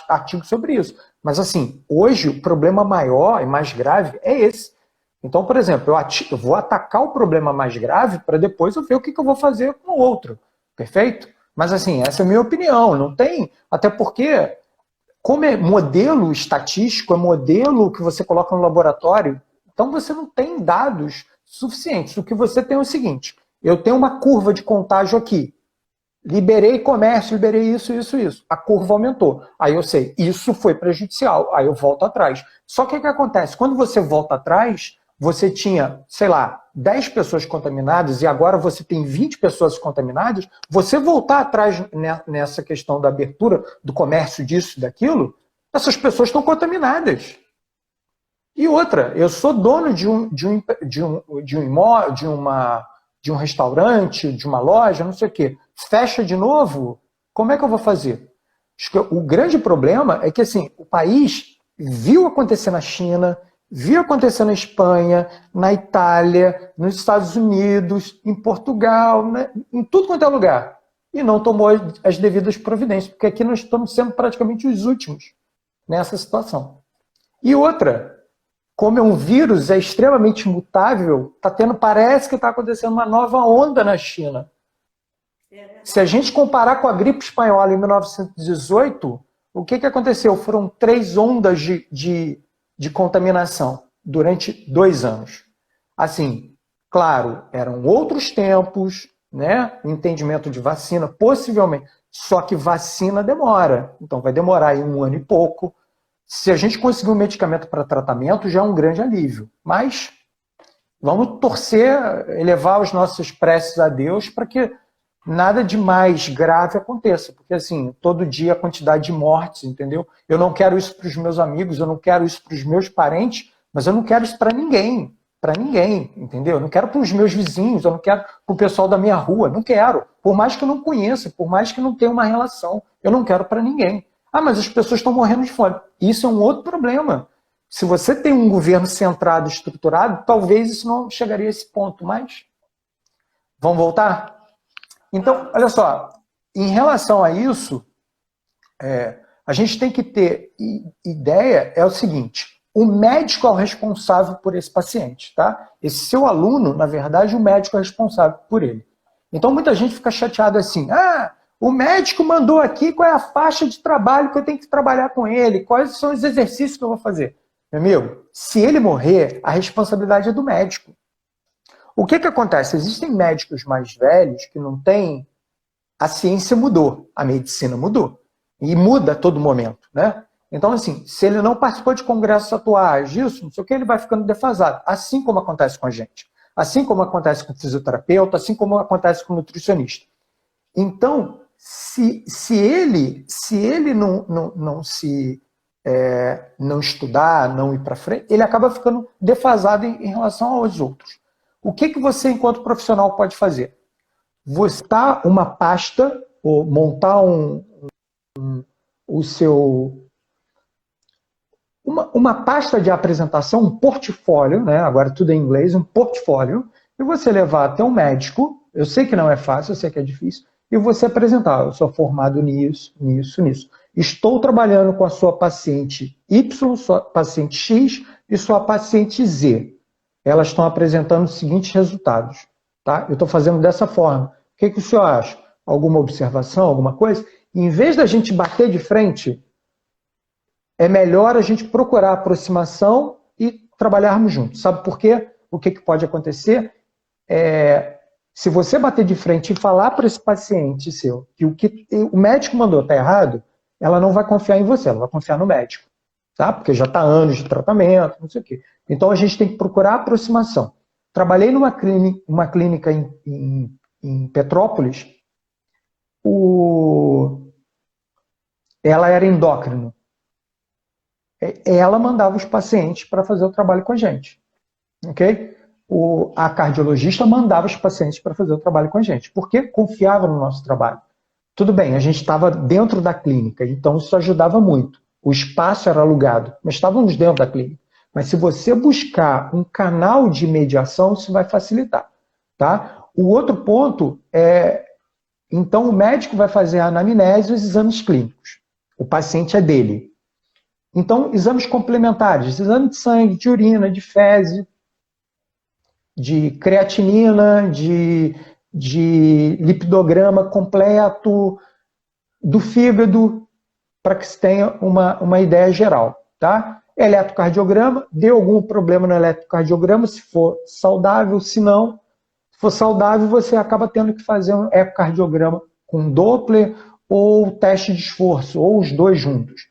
Speaker 1: artigo sobre isso. Mas assim, hoje o problema maior e mais grave é esse. Então, por exemplo, eu vou atacar o problema mais grave para depois eu ver o que eu vou fazer com o outro. Perfeito? Mas assim, essa é a minha opinião. Não tem, até porque, como é modelo estatístico, é modelo que você coloca no laboratório, então você não tem dados suficientes. O que você tem é o seguinte, eu tenho uma curva de contágio aqui, liberei comércio, liberei isso. A curva aumentou. Aí eu sei, isso foi prejudicial. Aí eu volto atrás. Só que o que acontece? Quando você volta atrás, você tinha, sei lá, 10 pessoas contaminadas e agora você tem 20 pessoas contaminadas, você voltar atrás nessa questão da abertura do comércio disso, daquilo, essas pessoas estão contaminadas. E outra, eu sou dono de um imóvel, de um restaurante, de uma loja, não sei o quê. Fecha de novo, como é que eu vou fazer? O grande problema é que assim, o país viu acontecer na China, viu acontecer na Espanha, na Itália, nos Estados Unidos, em Portugal, né? Em tudo quanto é lugar. E não tomou as devidas providências, porque aqui nós estamos sendo praticamente os últimos nessa situação. E outra, como é um vírus, é extremamente mutável, parece que está acontecendo uma nova onda na China. Se a gente comparar com a gripe espanhola em 1918, o que aconteceu? Foram 3 ondas de contaminação durante 2 anos. Assim, claro, eram outros tempos, né? Entendimento de vacina, possivelmente. Só que vacina demora. Então vai demorar aí 1 ano e pouco. Se a gente conseguir um medicamento para tratamento, já é um grande alívio. Mas vamos torcer, elevar as nossas preces a Deus para que nada de mais grave aconteça. Porque, assim, todo dia a quantidade de mortes, entendeu? Eu não quero isso para os meus amigos, eu não quero isso para os meus parentes, mas eu não quero isso para ninguém. Para ninguém, entendeu? Eu não quero para os meus vizinhos, eu não quero para o pessoal da minha rua, não quero. Por mais que eu não conheça, por mais que não tenha uma relação, eu não quero para ninguém. Ah, mas as pessoas estão morrendo de fome. Isso é um outro problema. Se você tem um governo centrado, estruturado, talvez isso não chegaria a esse ponto, mas... Vamos voltar? Então, olha só, em relação a isso, a gente tem que ter ideia, é o seguinte, o médico é o responsável por esse paciente, tá? Esse seu aluno, na verdade, o médico é responsável por ele. Então, muita gente fica chateada assim, o médico mandou aqui qual é a faixa de trabalho que eu tenho que trabalhar com ele, quais são os exercícios que eu vou fazer. Meu amigo, se ele morrer, a responsabilidade é do médico. O que acontece? Existem médicos mais velhos que não têm... A ciência mudou, a medicina mudou. E muda a todo momento, né? Então, assim, se ele não participou de congressos atuais, disso, não sei o que, ele vai ficando defasado. Assim como acontece com a gente. Assim como acontece com o fisioterapeuta, assim como acontece com o nutricionista. Então, se ele não estudar, não ir para frente, ele acaba ficando defasado em relação aos outros. O que você, enquanto profissional, pode fazer? Montar uma pasta, ou montar uma pasta de apresentação, um portfólio, né? Agora tudo em inglês, um portfólio, e você levar até um médico, eu sei que não é fácil, eu sei que é difícil, e você apresentar, eu sou formado nisso. Estou trabalhando com a sua paciente Y, sua paciente X e sua paciente Z. Elas estão apresentando os seguintes resultados. Tá? Eu estou fazendo dessa forma. O que o senhor acha? Alguma observação, alguma coisa? em vez da gente bater de frente, é melhor a gente procurar aproximação e trabalharmos juntos. Sabe por quê? O que pode acontecer? Se você bater de frente e falar para esse paciente seu que o que o médico mandou está errado, ela não vai confiar em você, ela vai confiar no médico. Tá? Porque já está anos de tratamento, não sei o quê. Então a gente tem que procurar aproximação. Trabalhei numa clínica em Petrópolis, ela era endócrino. Ela mandava os pacientes para fazer o trabalho com a gente. Ok? A cardiologista mandava os pacientes para fazer o trabalho com a gente, porque confiava no nosso trabalho. Tudo bem, a gente estava dentro da clínica, então isso ajudava muito. O espaço era alugado, mas estávamos dentro da clínica. Mas se você buscar um canal de mediação, isso vai facilitar. Tá? O outro ponto então o médico vai fazer a anamnese e os exames clínicos. O paciente é dele. Então, exames complementares, exame de sangue, de urina, de fezes, de creatinina, de lipidograma completo, do fígado, para que se tenha uma ideia geral. Tá? Eletrocardiograma, deu algum problema no eletrocardiograma, se for saudável, se não, se for saudável, você acaba tendo que fazer um ecocardiograma com Doppler ou teste de esforço, ou os dois juntos.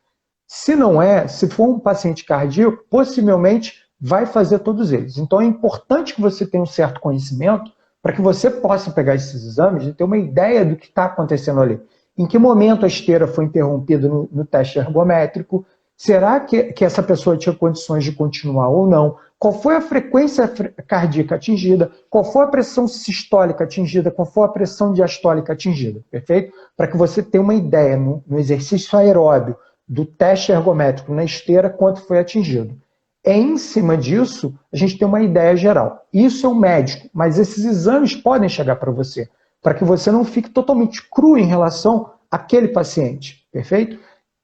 Speaker 1: Se não se for um paciente cardíaco, possivelmente vai fazer todos eles. Então é importante que você tenha um certo conhecimento para que você possa pegar esses exames e ter uma ideia do que está acontecendo ali. Em que momento a esteira foi interrompida no teste ergométrico? Será que essa pessoa tinha condições de continuar ou não? Qual foi a frequência cardíaca atingida? Qual foi a pressão sistólica atingida? Qual foi a pressão diastólica atingida? Perfeito? Para que você tenha uma ideia no exercício aeróbio do teste ergométrico na esteira, quanto foi atingido. Em cima disso, a gente tem uma ideia geral. Isso é o médico, mas esses exames podem chegar para você, para que você não fique totalmente cru em relação àquele paciente. Perfeito?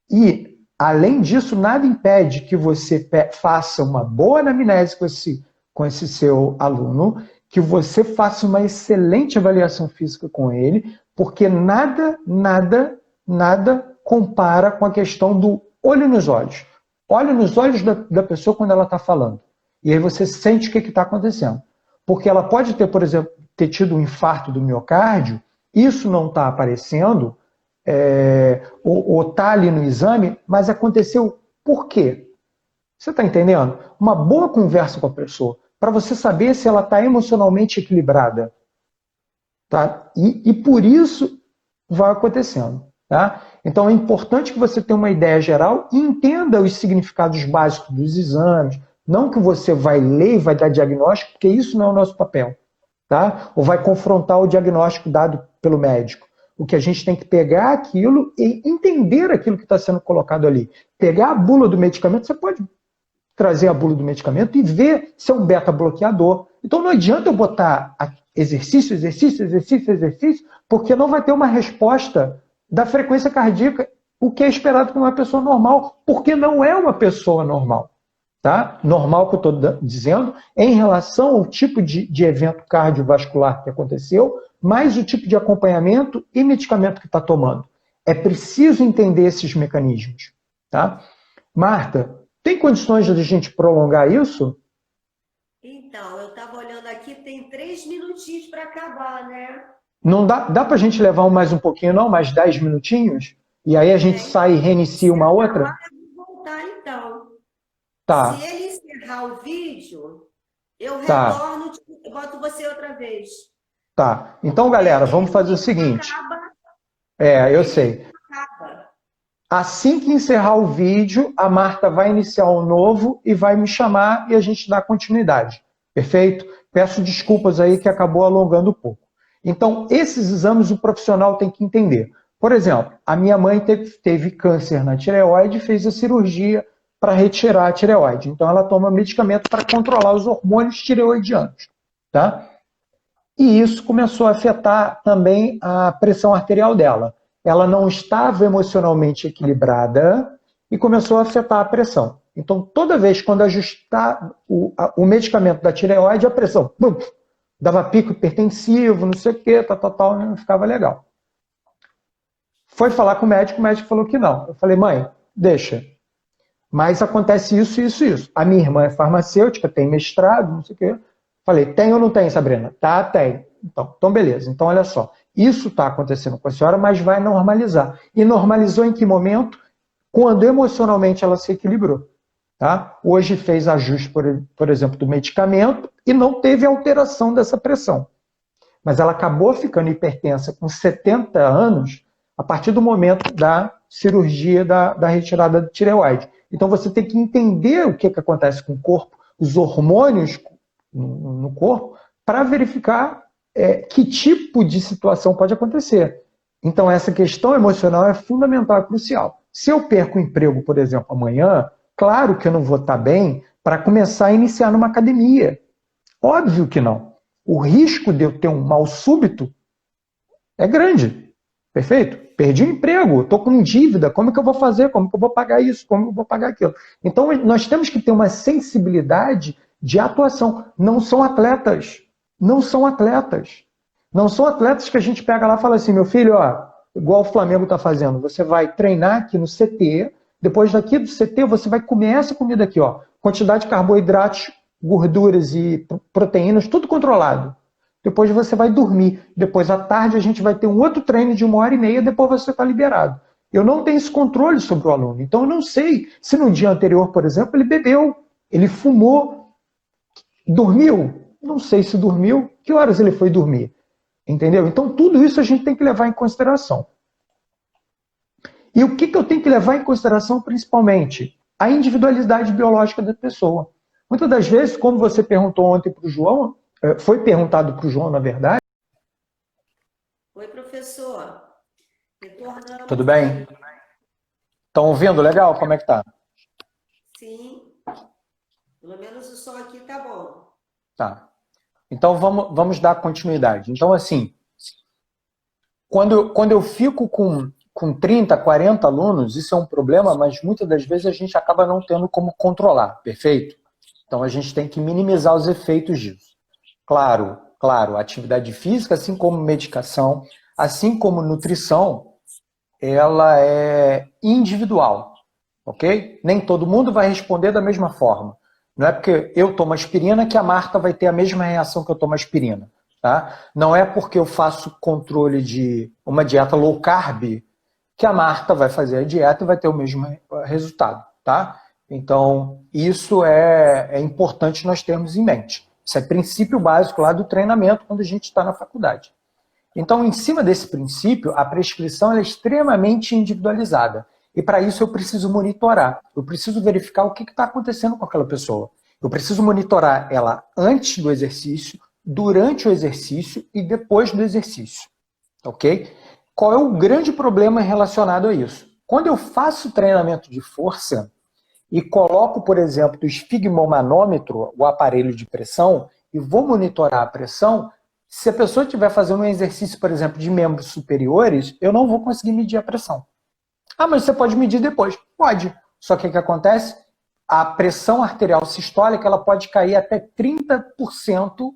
Speaker 1: E, além disso, nada impede que você faça uma boa anamnese com esse seu aluno, que você faça uma excelente avaliação física com ele, porque nada compara com a questão do olho nos olhos. Olha nos olhos da pessoa quando ela está falando. E aí você sente o que está acontecendo. Porque ela pode ter, por exemplo, ter tido um infarto do miocárdio, isso não está aparecendo, ou está ali no exame, mas aconteceu por quê? Você está entendendo? Uma boa conversa com a pessoa, para você saber se ela está emocionalmente equilibrada. Tá? E por isso vai acontecendo. Tá? Então é importante que você tenha uma ideia geral e entenda os significados básicos dos exames. Não que você vai ler e vai dar diagnóstico, porque isso não é o nosso papel. Tá? Ou vai confrontar o diagnóstico dado pelo médico. O que a gente tem que pegar aquilo e entender aquilo que está sendo colocado ali. Pegar a bula do medicamento, você pode trazer a bula do medicamento e ver se é um beta-bloqueador. Então não adianta eu botar exercício, porque não vai ter uma resposta da frequência cardíaca, o que é esperado com uma pessoa normal, porque não é uma pessoa normal. Tá? Normal que eu estou dizendo, em relação ao tipo de evento cardiovascular que aconteceu, mais o tipo de acompanhamento e medicamento que está tomando. É preciso entender esses mecanismos. Tá? Marta, tem condições de a gente prolongar isso?
Speaker 2: Então, eu estava olhando aqui, tem 3 minutinhos para acabar, né?
Speaker 1: Não dá para a gente levar mais um pouquinho, não? Mais 10 minutinhos? E aí a gente sai e reinicia uma outra?
Speaker 2: Vou voltar, então.
Speaker 1: Tá.
Speaker 2: Se ele encerrar o vídeo, eu retorno e boto você outra vez.
Speaker 1: Tá. Então, galera, vamos fazer o seguinte. Eu sei. Assim que encerrar o vídeo, a Marta vai iniciar um novo e vai me chamar e a gente dá continuidade. Perfeito? Peço desculpas aí que acabou alongando um pouco. Então, esses exames o profissional tem que entender. Por exemplo, a minha mãe teve câncer na tireoide e fez a cirurgia para retirar a tireoide. Então, ela toma medicamento para controlar os hormônios tireoidianos. Tá? E isso começou a afetar também a pressão arterial dela. Ela não estava emocionalmente equilibrada e começou a afetar a pressão. Então, toda vez quando ajustar o medicamento da tireoide, a pressão dava pico hipertensivo, não sei o que, tal, não ficava legal. Foi falar com o médico falou que não. Eu falei, mãe, deixa. Mas acontece isso, isso, isso. A minha irmã é farmacêutica, tem mestrado, não sei o quê. Falei, tem ou não tem, Sabrina? Tá, tem. Então beleza. Então, olha só. Isso está acontecendo com a senhora, mas vai normalizar. E normalizou em que momento? Quando emocionalmente ela se equilibrou. Tá? Hoje fez ajuste, por exemplo, do medicamento e não teve alteração dessa pressão. Mas ela acabou ficando hipertensa com 70 anos a partir do momento da cirurgia da retirada da tireoide. Então você tem que entender o que acontece com o corpo, os hormônios no corpo, para verificar que tipo de situação pode acontecer. Então essa questão emocional é fundamental, é crucial. Se eu perco o emprego, por exemplo, amanhã, claro que eu não vou estar bem para começar a iniciar numa academia. Óbvio que não. O risco de eu ter um mal súbito é grande. Perfeito? Perdi o emprego, estou com dívida, como é que eu vou fazer? Como que eu vou pagar isso? Como eu vou pagar aquilo? Então, nós temos que ter uma sensibilidade de atuação. Não são atletas. Não são atletas. Não são atletas que a gente pega lá e fala assim, meu filho, ó, igual o Flamengo está fazendo, você vai treinar aqui no CT, depois daqui do CT você vai comer essa comida aqui, ó, quantidade de carboidratos, gorduras e proteínas, tudo controlado. Depois você vai dormir. Depois, à tarde, a gente vai ter um outro treino de 1h30, depois você está liberado. Eu não tenho esse controle sobre o aluno. Então, eu não sei se no dia anterior, por exemplo, ele bebeu, ele fumou, dormiu. Não sei se dormiu. Que horas ele foi dormir? Entendeu? Então, tudo isso a gente tem que levar em consideração. E o que eu tenho que levar em consideração, principalmente? A individualidade biológica da pessoa. Muitas das vezes, como você perguntou ontem para o João, foi perguntado para o João, na verdade.
Speaker 2: Oi, professor. Retornando.
Speaker 1: Tudo bem? Estão ouvindo? Legal? Como é que tá?
Speaker 2: Sim. Pelo menos o som aqui tá bom.
Speaker 1: Tá. Então, vamos dar continuidade. Então, assim, quando eu fico com 30, 40 alunos, isso é um problema, mas muitas das vezes a gente acaba não tendo como controlar, perfeito? Então, a gente tem que minimizar os efeitos disso. Claro, a atividade física, assim como medicação, assim como nutrição, ela é individual, ok? Nem todo mundo vai responder da mesma forma. Não é porque eu tomo aspirina que a Marta vai ter a mesma reação que eu tomo aspirina, tá? Não é porque eu faço controle de uma dieta low carb que a Marta vai fazer a dieta e vai ter o mesmo resultado, tá? Então, isso é importante nós termos em mente. Isso é princípio básico lá do treinamento quando a gente está na faculdade. Então, em cima desse princípio, a prescrição é extremamente individualizada. E para isso eu preciso monitorar. Eu preciso verificar o que está acontecendo com aquela pessoa. Eu preciso monitorar ela antes do exercício, durante o exercício e depois do exercício. Ok? Qual é o grande problema relacionado a isso? Quando eu faço treinamento de força, e coloco, por exemplo, o esfigmomanômetro, o aparelho de pressão, e vou monitorar a pressão, se a pessoa estiver fazendo um exercício, por exemplo, de membros superiores, eu não vou conseguir medir a pressão. Ah, mas você pode medir depois. Pode. Só que o que acontece? A pressão arterial sistólica ela pode cair até 30%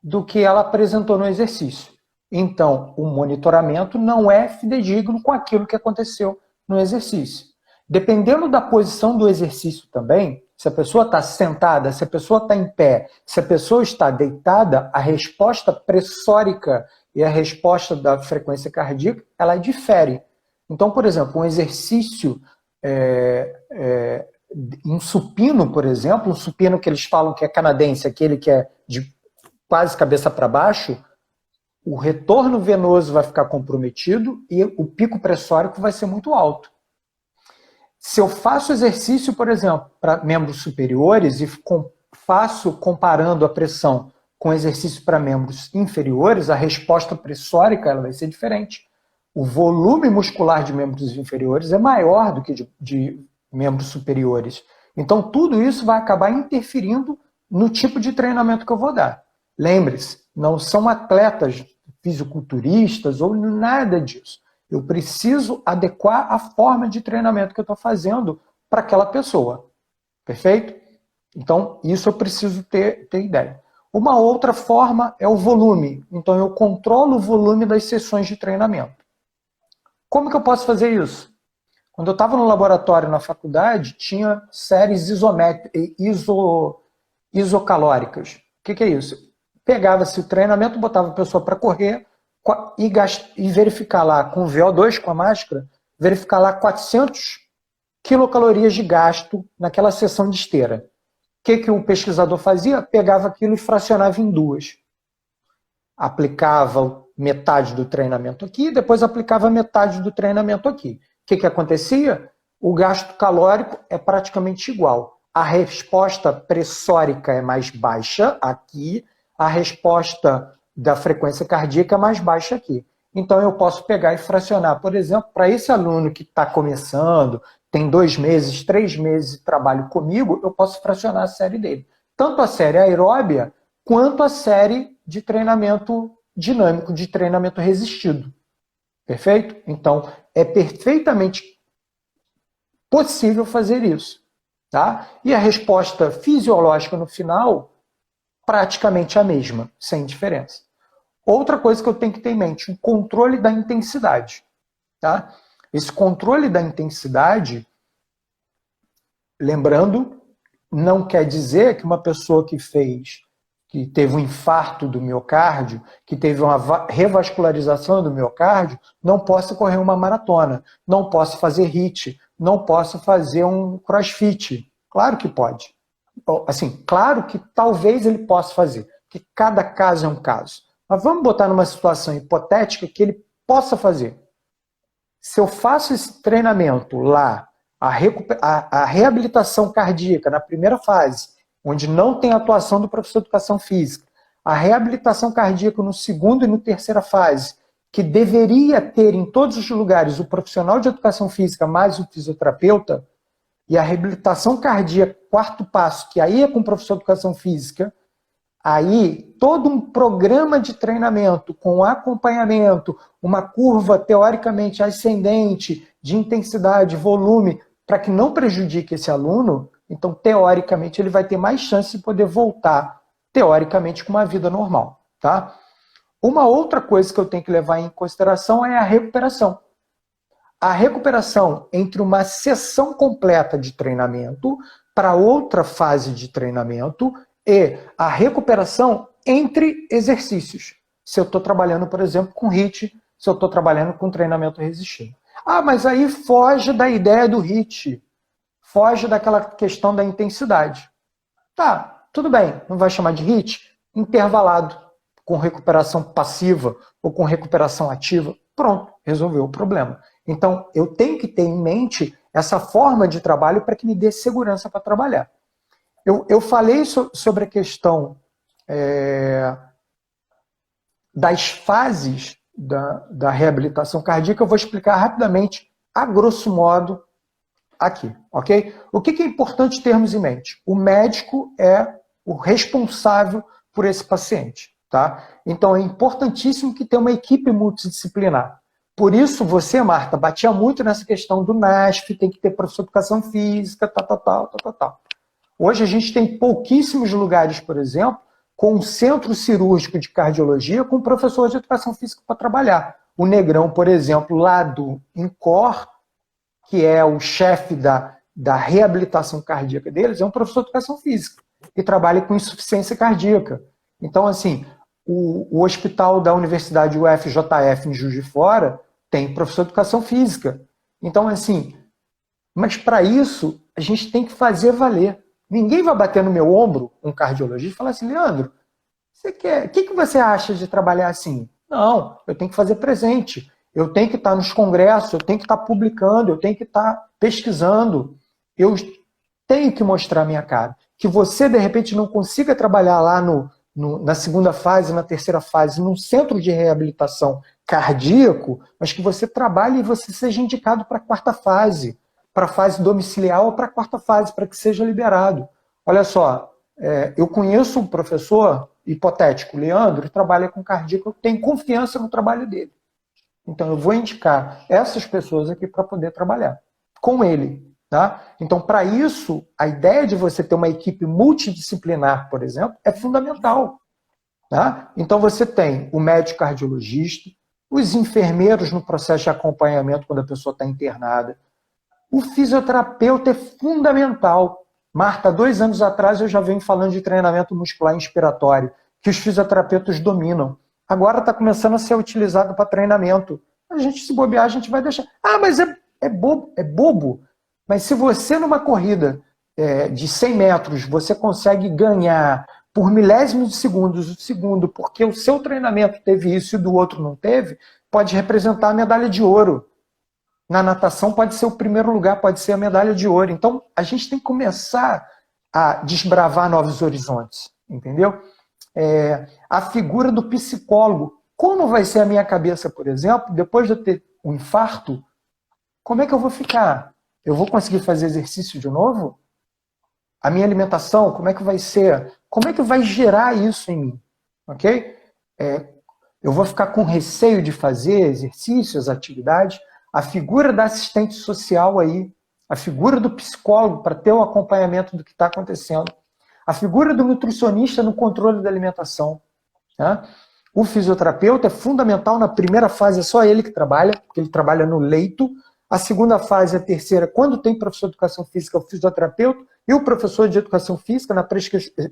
Speaker 1: do que ela apresentou no exercício. Então, o monitoramento não é fidedigno com aquilo que aconteceu no exercício. Dependendo da posição do exercício também, se a pessoa está sentada, se a pessoa está em pé, se a pessoa está deitada, a resposta pressórica e a resposta da frequência cardíaca, ela difere. Então, por exemplo, um exercício em supino, por exemplo, um supino que eles falam que é canadense, aquele que é de quase cabeça para baixo, o retorno venoso vai ficar comprometido e o pico pressórico vai ser muito alto. Se eu faço exercício, por exemplo, para membros superiores e faço comparando a pressão com exercício para membros inferiores, a resposta pressórica ela vai ser diferente. O volume muscular de membros inferiores é maior do que de membros superiores. Então, tudo isso vai acabar interferindo no tipo de treinamento que eu vou dar. Lembre-se, não são atletas fisiculturistas ou nada disso. Eu preciso adequar a forma de treinamento que eu estou fazendo para aquela pessoa. Perfeito? Então, isso eu preciso ter ideia. Uma outra forma é o volume. Então, eu controlo o volume das sessões de treinamento. Como que eu posso fazer isso? Quando eu estava no laboratório na faculdade, tinha séries isocalóricas. O que é isso? Pegava-se o treinamento, botava a pessoa para correr e verificar lá, com o VO2, com a máscara, verificar lá 400 quilocalorias de gasto naquela sessão de esteira. O que o pesquisador fazia? Pegava aquilo e fracionava em duas. Aplicava metade do treinamento aqui, depois aplicava metade do treinamento aqui. O que acontecia? O gasto calórico é praticamente igual. A resposta pressórica é mais baixa aqui, a resposta da frequência cardíaca é mais baixa aqui. Então eu posso pegar e fracionar, por exemplo, para esse aluno que está começando, tem 2 meses, 3 meses de trabalho comigo, eu posso fracionar a série dele. Tanto a série aeróbia, quanto a série de treinamento dinâmico, de treinamento resistido. Perfeito? Então, é perfeitamente possível fazer isso. Tá? E a resposta fisiológica no final, praticamente a mesma, sem diferença. Outra coisa que eu tenho que ter em mente, o controle da intensidade. Tá? Esse controle da intensidade, lembrando, não quer dizer que uma pessoa que teve um infarto do miocárdio, que teve uma revascularização do miocárdio, não possa correr uma maratona, não possa fazer HIIT, não possa fazer um crossfit. Claro que pode. Assim, claro que talvez ele possa fazer, que cada caso é um caso. Mas vamos botar numa situação hipotética que ele possa fazer. Se eu faço esse treinamento lá, a reabilitação cardíaca na primeira fase, onde não tem atuação do professor de educação física, a reabilitação cardíaca no segundo e no terceira fase, que deveria ter em todos os lugares o profissional de educação física mais o fisioterapeuta, e a reabilitação cardíaca, quarto passo, que aí é com o professor de educação física, aí todo um programa de treinamento com acompanhamento, uma curva teoricamente ascendente de intensidade, volume, para que não prejudique esse aluno, então teoricamente ele vai ter mais chance de poder voltar, teoricamente, com uma vida normal. Tá? Uma outra coisa que eu tenho que levar em consideração é a recuperação. A recuperação entre uma sessão completa de treinamento para outra fase de treinamento e a recuperação entre exercícios. Se eu estou trabalhando, por exemplo, com HIIT, se eu estou trabalhando com treinamento resistindo. Ah, mas aí foge da ideia do HIIT, foge daquela questão da intensidade. Tá, tudo bem, não vai chamar de HIIT? Intervalado, com recuperação passiva ou com recuperação ativa. Pronto, resolveu o problema. Então, eu tenho que ter em mente essa forma de trabalho para que me dê segurança para trabalhar. Eu falei sobre a questão das fases da reabilitação cardíaca, eu vou explicar rapidamente, a grosso modo, aqui, ok? O que é importante termos em mente? O médico é o responsável por esse paciente, tá? Então, é importantíssimo que tenha uma equipe multidisciplinar. Por isso, você, Marta, batia muito nessa questão do NASF, tem que ter professor de educação física, tal. Hoje a gente tem pouquíssimos lugares, por exemplo, com um centro cirúrgico de cardiologia com professor de educação física para trabalhar. O Negrão, por exemplo, lá do INCOR, que é o chefe da reabilitação cardíaca deles, é um professor de educação física, que trabalha com insuficiência cardíaca. Então, assim, o hospital da Universidade UFJF em Juiz de Fora tem professor de educação física. Então, assim, mas para isso, a gente tem que fazer valer. Ninguém vai bater no meu ombro, um cardiologista, e falar assim, Leandro, o que você acha de trabalhar assim? Não, eu tenho que fazer presente. Eu tenho que estar nos congressos, eu tenho que estar publicando, eu tenho que estar pesquisando. Eu tenho que mostrar a minha cara. Que você, de repente, não consiga trabalhar lá na segunda fase, na terceira fase, num centro de reabilitação cardíaco, mas que você trabalhe e você seja indicado para a quarta fase, para a fase domiciliar ou para a quarta fase, para que seja liberado. Olha só, eu conheço um professor hipotético, Leandro, que trabalha com cardíaco, eu tenho confiança no trabalho dele. Então eu vou indicar essas pessoas aqui para poder trabalhar com ele. Tá? Então, para isso, a ideia de você ter uma equipe multidisciplinar, por exemplo, é fundamental. Tá? Então você tem o médico cardiologista, os enfermeiros no processo de acompanhamento quando a pessoa está internada. O fisioterapeuta é fundamental. Marta, 2 anos atrás eu já venho falando de treinamento muscular inspiratório, que os fisioterapeutas dominam. Agora está começando a ser utilizado para treinamento. A gente, se bobear, a gente vai deixar. Ah, mas é bobo. Mas se você, numa corrida de 100 metros, você consegue ganhar por milésimos de segundos o segundo, porque o seu treinamento teve isso e do outro não teve, pode representar a medalha de ouro. Na natação pode ser o primeiro lugar, pode ser a medalha de ouro. Então, a gente tem que começar a desbravar novos horizontes, entendeu? A figura do psicólogo. Como vai ser a minha cabeça, por exemplo, depois de eu ter um infarto? Como é que eu vou ficar? Eu vou conseguir fazer exercício de novo? A minha alimentação, como é que vai ser? Como é que vai gerar isso em mim? Ok? Eu vou ficar com receio de fazer exercícios, atividades. A figura da assistente social aí, a figura do psicólogo para ter o acompanhamento do que está acontecendo, a figura do nutricionista no controle da alimentação. Tá? O fisioterapeuta é fundamental na primeira fase, é só ele que trabalha, porque ele trabalha no leito. A segunda fase, a terceira, quando tem professor de educação física, é o fisioterapeuta, e o professor de educação física,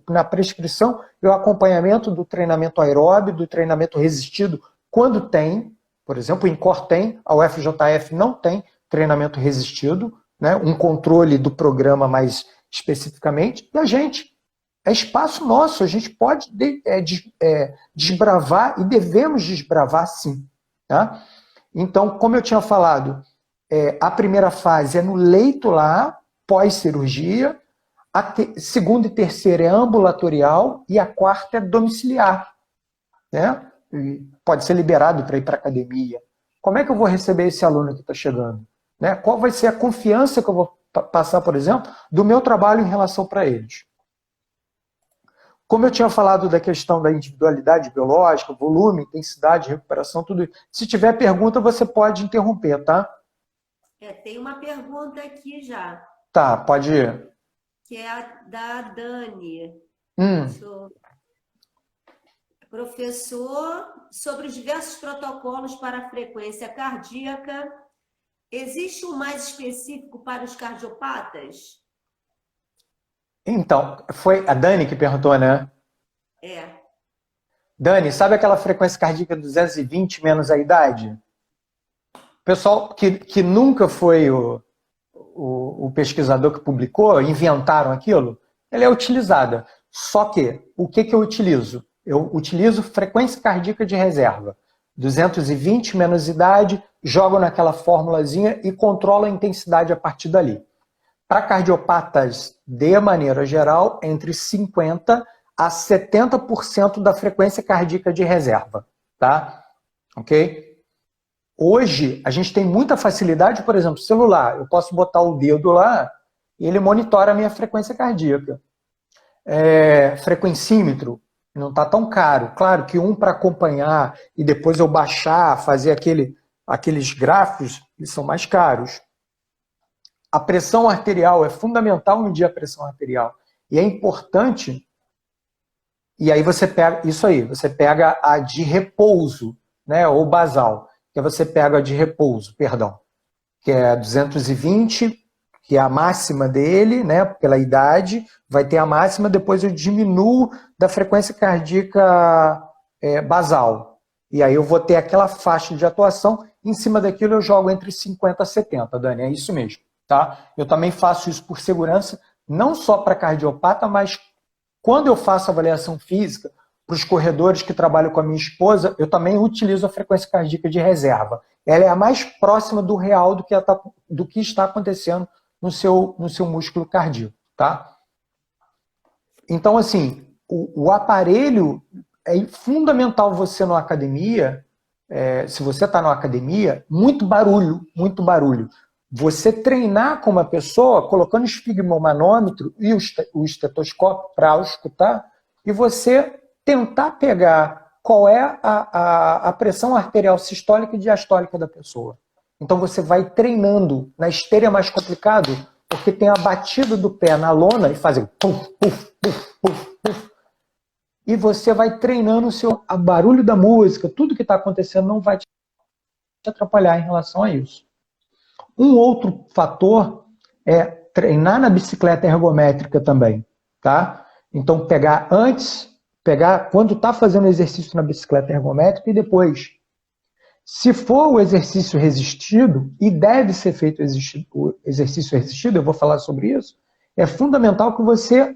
Speaker 1: na prescrição e o acompanhamento do treinamento aeróbio, do treinamento resistido, quando tem. Por exemplo, o INCOR tem, a UFJF não tem treinamento resistido, né? Um controle do programa mais especificamente, e a gente, é espaço nosso, a gente pode desbravar e devemos desbravar sim. Tá? Então, como eu tinha falado, a primeira fase é no leito lá, pós-cirurgia, a segunda e terceira é ambulatorial e a quarta é domiciliar. Né? Pode ser liberado para ir para a academia. Como é que eu vou receber esse aluno que está chegando? Né? Qual vai ser a confiança que eu vou passar, por exemplo, do meu trabalho em relação para eles? Como eu tinha falado da questão da individualidade biológica, volume, intensidade, recuperação, tudo isso. Se tiver pergunta, você pode interromper, tá?
Speaker 2: Tem uma pergunta aqui já.
Speaker 1: Tá, pode ir.
Speaker 2: Que é a da Dani. Professor, sobre os diversos protocolos para a frequência cardíaca, existe um mais específico para os cardiopatas?
Speaker 1: Então, foi a Dani que perguntou, né? Dani, sabe aquela frequência cardíaca 220 menos a idade? Pessoal que nunca foi o pesquisador que publicou, inventaram aquilo, ela é utilizada. Só que, o que eu utilizo? Eu utilizo frequência cardíaca de reserva. 220 menos idade, jogo naquela formulazinha e controlo a intensidade a partir dali. Para cardiopatas, de maneira geral, entre 50% a 70% da frequência cardíaca de reserva. Tá? Ok? Hoje, a gente tem muita facilidade, por exemplo, celular. Eu posso botar o dedo lá e ele monitora a minha frequência cardíaca. Frequencímetro, não está tão caro. Claro que um para acompanhar e depois eu baixar, fazer aqueles gráficos, eles são mais caros. A pressão arterial, é fundamental medir a pressão arterial. E é importante, e aí você pega, isso aí, você pega a de repouso, né, ou basal, que você pega a de repouso, perdão, que é 220, que é a máxima dele, né, pela idade, vai ter a máxima, depois eu diminuo da frequência cardíaca basal. E aí eu vou ter aquela faixa de atuação, em cima daquilo eu jogo entre 50 a 70, Dani, é isso mesmo. Tá? Eu também faço isso por segurança, não só para cardiopata, mas quando eu faço avaliação física, para os corredores que trabalham com a minha esposa, eu também utilizo a frequência cardíaca de reserva. Ela é a mais próxima do real do que está acontecendo no seu músculo cardíaco. Tá? Então, assim, o aparelho é fundamental você na academia, se você está na academia, muito barulho. Você treinar com uma pessoa, colocando o esfigmomanômetro e o estetoscópio para escutar, e você tentar pegar qual é a pressão arterial sistólica e diastólica da pessoa. Então você vai treinando. Na esteira é mais complicado, porque tem a batida do pé na lona e faz puf, puf, puf, puf, puf. E você vai treinando o barulho da música, tudo que está acontecendo não vai te atrapalhar em relação a isso. Um outro fator é treinar na bicicleta ergométrica também, tá? Então, pegar quando está fazendo exercício na bicicleta ergométrica e depois. Se for o exercício resistido, e deve ser feito o exercício resistido, eu vou falar sobre isso, é fundamental que você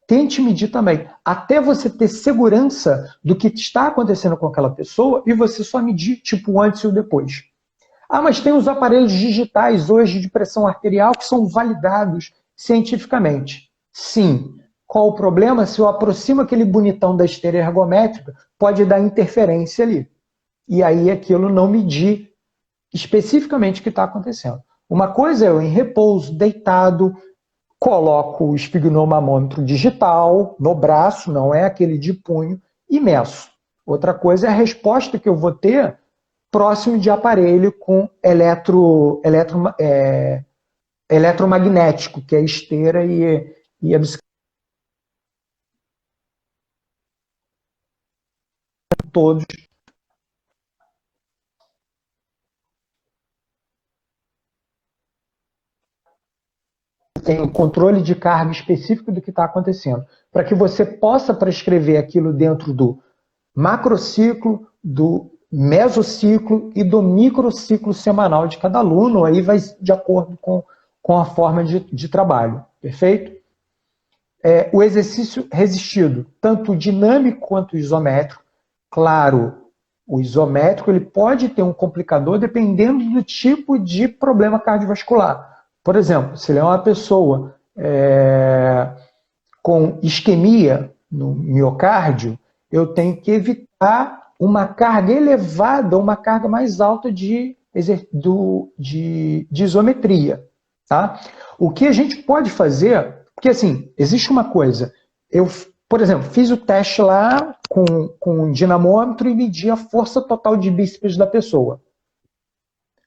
Speaker 1: tente medir também, até você ter segurança do que está acontecendo com aquela pessoa e você só medir tipo o antes e o depois. Ah, mas tem os aparelhos digitais hoje de pressão arterial que são validados cientificamente. Sim. Qual o problema? Se eu aproximo aquele bonitão da esteira ergométrica, pode dar interferência ali. E aí aquilo não medir especificamente o que está acontecendo. Uma coisa é eu em repouso, deitado, coloco o esfigmoamômetro digital no braço, não é aquele de punho, e meço. Outra coisa é a resposta que eu vou ter próximo de aparelho com eletromagnético, que é a esteira e a bicicleta. Todos. Tem o controle de carga específico do que está acontecendo, para que você possa prescrever aquilo dentro do macrociclo, do mesociclo e do microciclo semanal de cada aluno, aí vai de acordo com a forma de trabalho, perfeito? O exercício resistido, tanto dinâmico quanto isométrico, claro, o isométrico ele pode ter um complicador dependendo do tipo de problema cardiovascular. Por exemplo, se ele é uma pessoa com isquemia no miocárdio, eu tenho que evitar uma carga elevada, uma carga mais alta de isometria. Tá? O que a gente pode fazer, porque assim, existe uma coisa, eu, por exemplo, fiz o teste lá com um dinamômetro e medi a força total de bíceps da pessoa.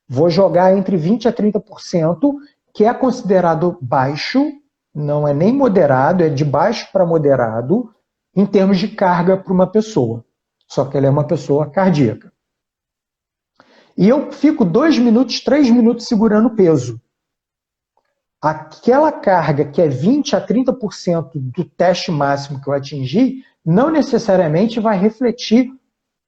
Speaker 1: Vou jogar entre 20% a 30%, que é considerado baixo, não é nem moderado, é de baixo para moderado, em termos de carga para uma pessoa. Só que ela é uma pessoa cardíaca. E eu fico 2 minutos, 3 minutos segurando o peso. Aquela carga que é 20% a 30% do teste máximo que eu atingi, não necessariamente vai refletir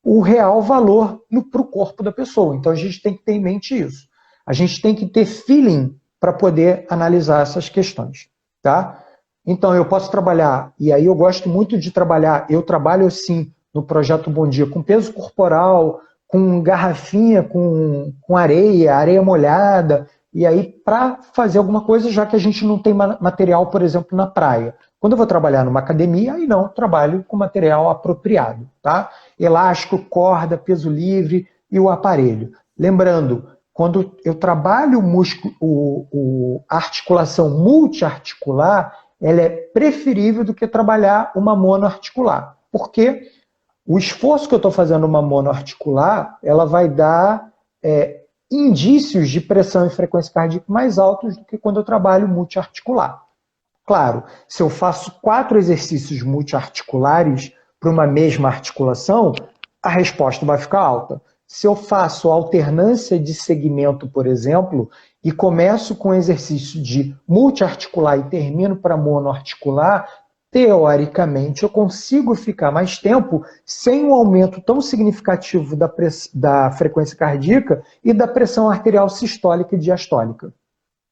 Speaker 1: o real valor para o corpo da pessoa. Então a gente tem que ter em mente isso. A gente tem que ter feeling para poder analisar essas questões. Tá? Então eu posso trabalhar, e aí eu gosto muito de trabalhar, eu trabalho assim no Projeto Bom Dia, com peso corporal, com garrafinha, com areia molhada, e aí para fazer alguma coisa, já que a gente não tem material, por exemplo, na praia. Quando eu vou trabalhar numa academia, aí não, eu trabalho com material apropriado. Tá? Elástico, corda, peso livre e o aparelho. Lembrando, quando eu trabalho a articulação multiarticular, ela é preferível do que trabalhar uma monoarticular. Porque o esforço que eu estou fazendo uma monoarticular, ela vai dar indícios de pressão e frequência cardíaca mais altos do que quando eu trabalho multiarticular. Claro, se eu faço 4 exercícios multiarticulares para uma mesma articulação, a resposta vai ficar alta. Se eu faço alternância de segmento, por exemplo, e começo com exercício de multiarticular e termino para monoarticular, teoricamente eu consigo ficar mais tempo sem um aumento tão significativo da frequência cardíaca e da pressão arterial sistólica e diastólica.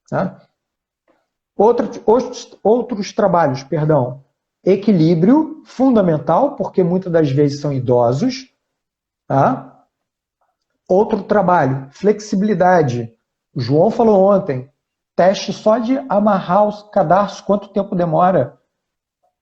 Speaker 1: Tá? Outros trabalhos, perdão. Equilíbrio, fundamental, porque muitas das vezes são idosos. Tá? Outro trabalho, flexibilidade. O João falou ontem, teste só de amarrar os cadarços, quanto tempo demora,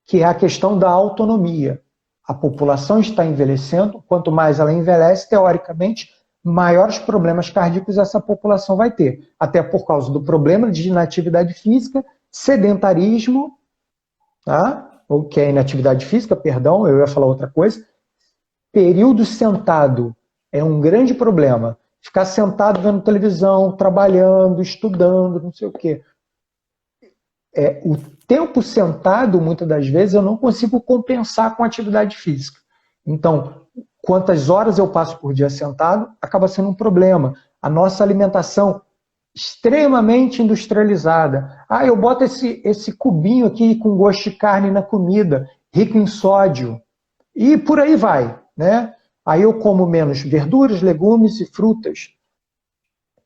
Speaker 1: que é a questão da autonomia. A população está envelhecendo, quanto mais ela envelhece, teoricamente, maiores problemas cardíacos essa população vai ter. Até por causa do problema de inatividade física, sedentarismo, tá? Ou que é inatividade física, perdão, eu ia falar outra coisa. Período sentado é um grande problema. Ficar sentado vendo televisão, trabalhando, estudando, não sei o quê. O tempo sentado, muitas das vezes, eu não consigo compensar com atividade física. Então, quantas horas eu passo por dia sentado, acaba sendo um problema. A nossa alimentação extremamente industrializada. Ah, eu boto esse cubinho aqui com gosto de carne na comida, rico em sódio. E por aí vai, né? Aí eu como menos verduras, legumes e frutas.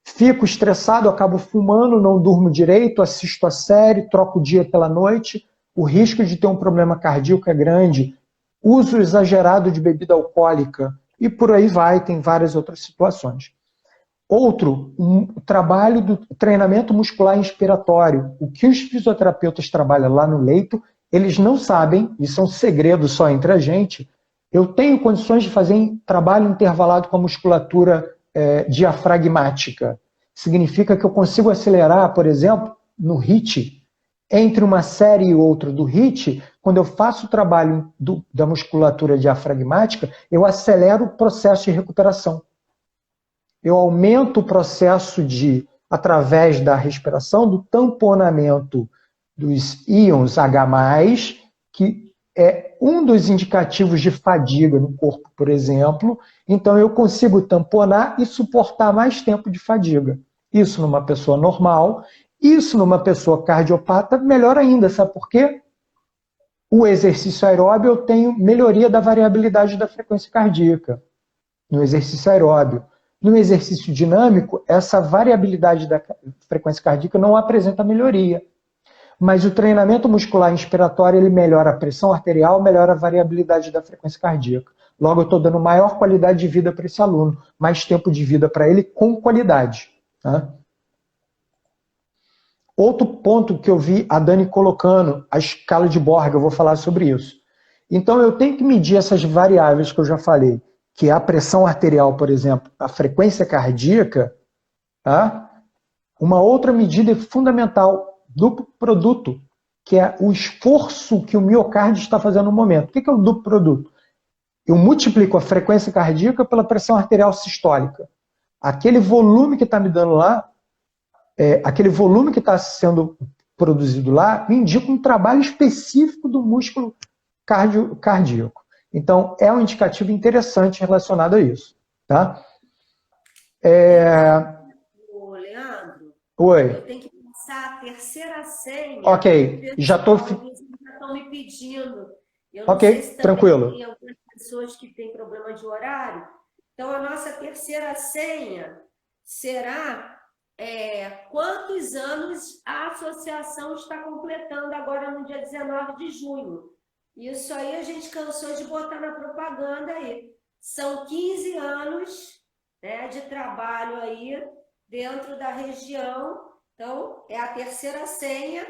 Speaker 1: Fico estressado, acabo fumando, não durmo direito, assisto a série, troco o dia pela noite. O risco de ter um problema cardíaco é grande. Uso exagerado de bebida alcoólica. E por aí vai, tem várias outras situações. Outro, um trabalho do treinamento muscular inspiratório. O que os fisioterapeutas trabalham lá no leito, eles não sabem, isso é um segredo só entre a gente. Eu tenho condições de fazer trabalho intervalado com a musculatura diafragmática. Significa que eu consigo acelerar, por exemplo, no HIIT, entre uma série e outra do HIIT, quando eu faço o trabalho da musculatura diafragmática, eu acelero o processo de recuperação. Eu aumento o processo através da respiração, do tamponamento dos íons H+, que é um dos indicativos de fadiga no corpo, por exemplo. Então, eu consigo tamponar e suportar mais tempo de fadiga. Isso numa pessoa normal. Isso numa pessoa cardiopata, melhor ainda. Sabe por quê? O exercício aeróbio, eu tenho melhoria da variabilidade da frequência cardíaca no exercício aeróbio. No exercício dinâmico, essa variabilidade da frequência cardíaca não apresenta melhoria. Mas o treinamento muscular inspiratório, ele melhora a pressão arterial, melhora a variabilidade da frequência cardíaca. Logo, eu estou dando maior qualidade de vida para esse aluno, mais tempo de vida para ele com qualidade. Tá? Outro ponto que eu vi a Dani colocando, a escala de Borg, eu vou falar sobre isso. Então, eu tenho que medir essas variáveis que eu já falei, que é a pressão arterial, por exemplo, a frequência cardíaca. Tá? Uma outra medida fundamental duplo produto, que é o esforço que o miocárdio está fazendo no momento. O que é o duplo produto? Eu multiplico a frequência cardíaca pela pressão arterial sistólica. Aquele volume que está me dando lá, aquele volume que está sendo produzido lá, me indica um trabalho específico do músculo cardíaco. Então, é um indicativo interessante relacionado a isso. Tá?
Speaker 2: Leandro,
Speaker 1: Oi.
Speaker 2: eu tenho que passar a terceira senha.
Speaker 1: Ok, já estou
Speaker 2: me pedindo. Eu
Speaker 1: não sei
Speaker 2: se
Speaker 1: tranquilo.
Speaker 2: Tem algumas pessoas que têm problema de horário. Então, a nossa terceira senha será quantos anos a associação está completando agora no dia 19 de junho. Isso aí a gente cansou de botar na propaganda aí. São 15 anos, né, de trabalho aí dentro da região. Então, é a terceira senha,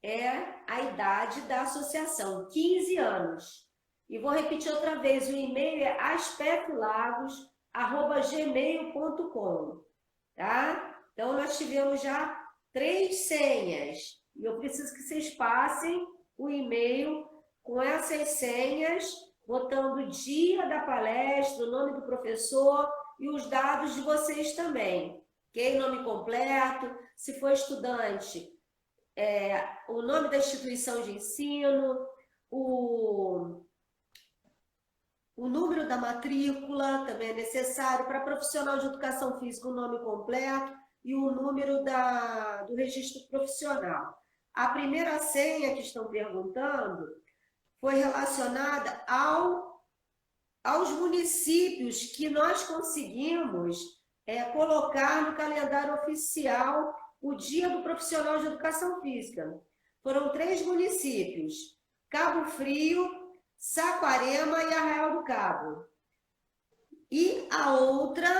Speaker 2: é a idade da associação, 15 anos. E vou repetir outra vez, o e-mail é aspectolagos@gmail.com, tá? Então, nós tivemos já 3 senhas. E eu preciso que vocês passem o e-mail com essas senhas, botando o dia da palestra, o nome do professor e os dados de vocês também. Ok? Nome completo, se for estudante, o nome da instituição de ensino, o número da matrícula também é necessário. Para profissional de educação física, o nome completo e o número do registro profissional. A primeira senha que estão perguntando foi relacionada aos municípios que nós conseguimos colocar no calendário oficial o Dia do Profissional de Educação Física. Foram 3 municípios: Cabo Frio, Saquarema e Arraial do Cabo. E a outra,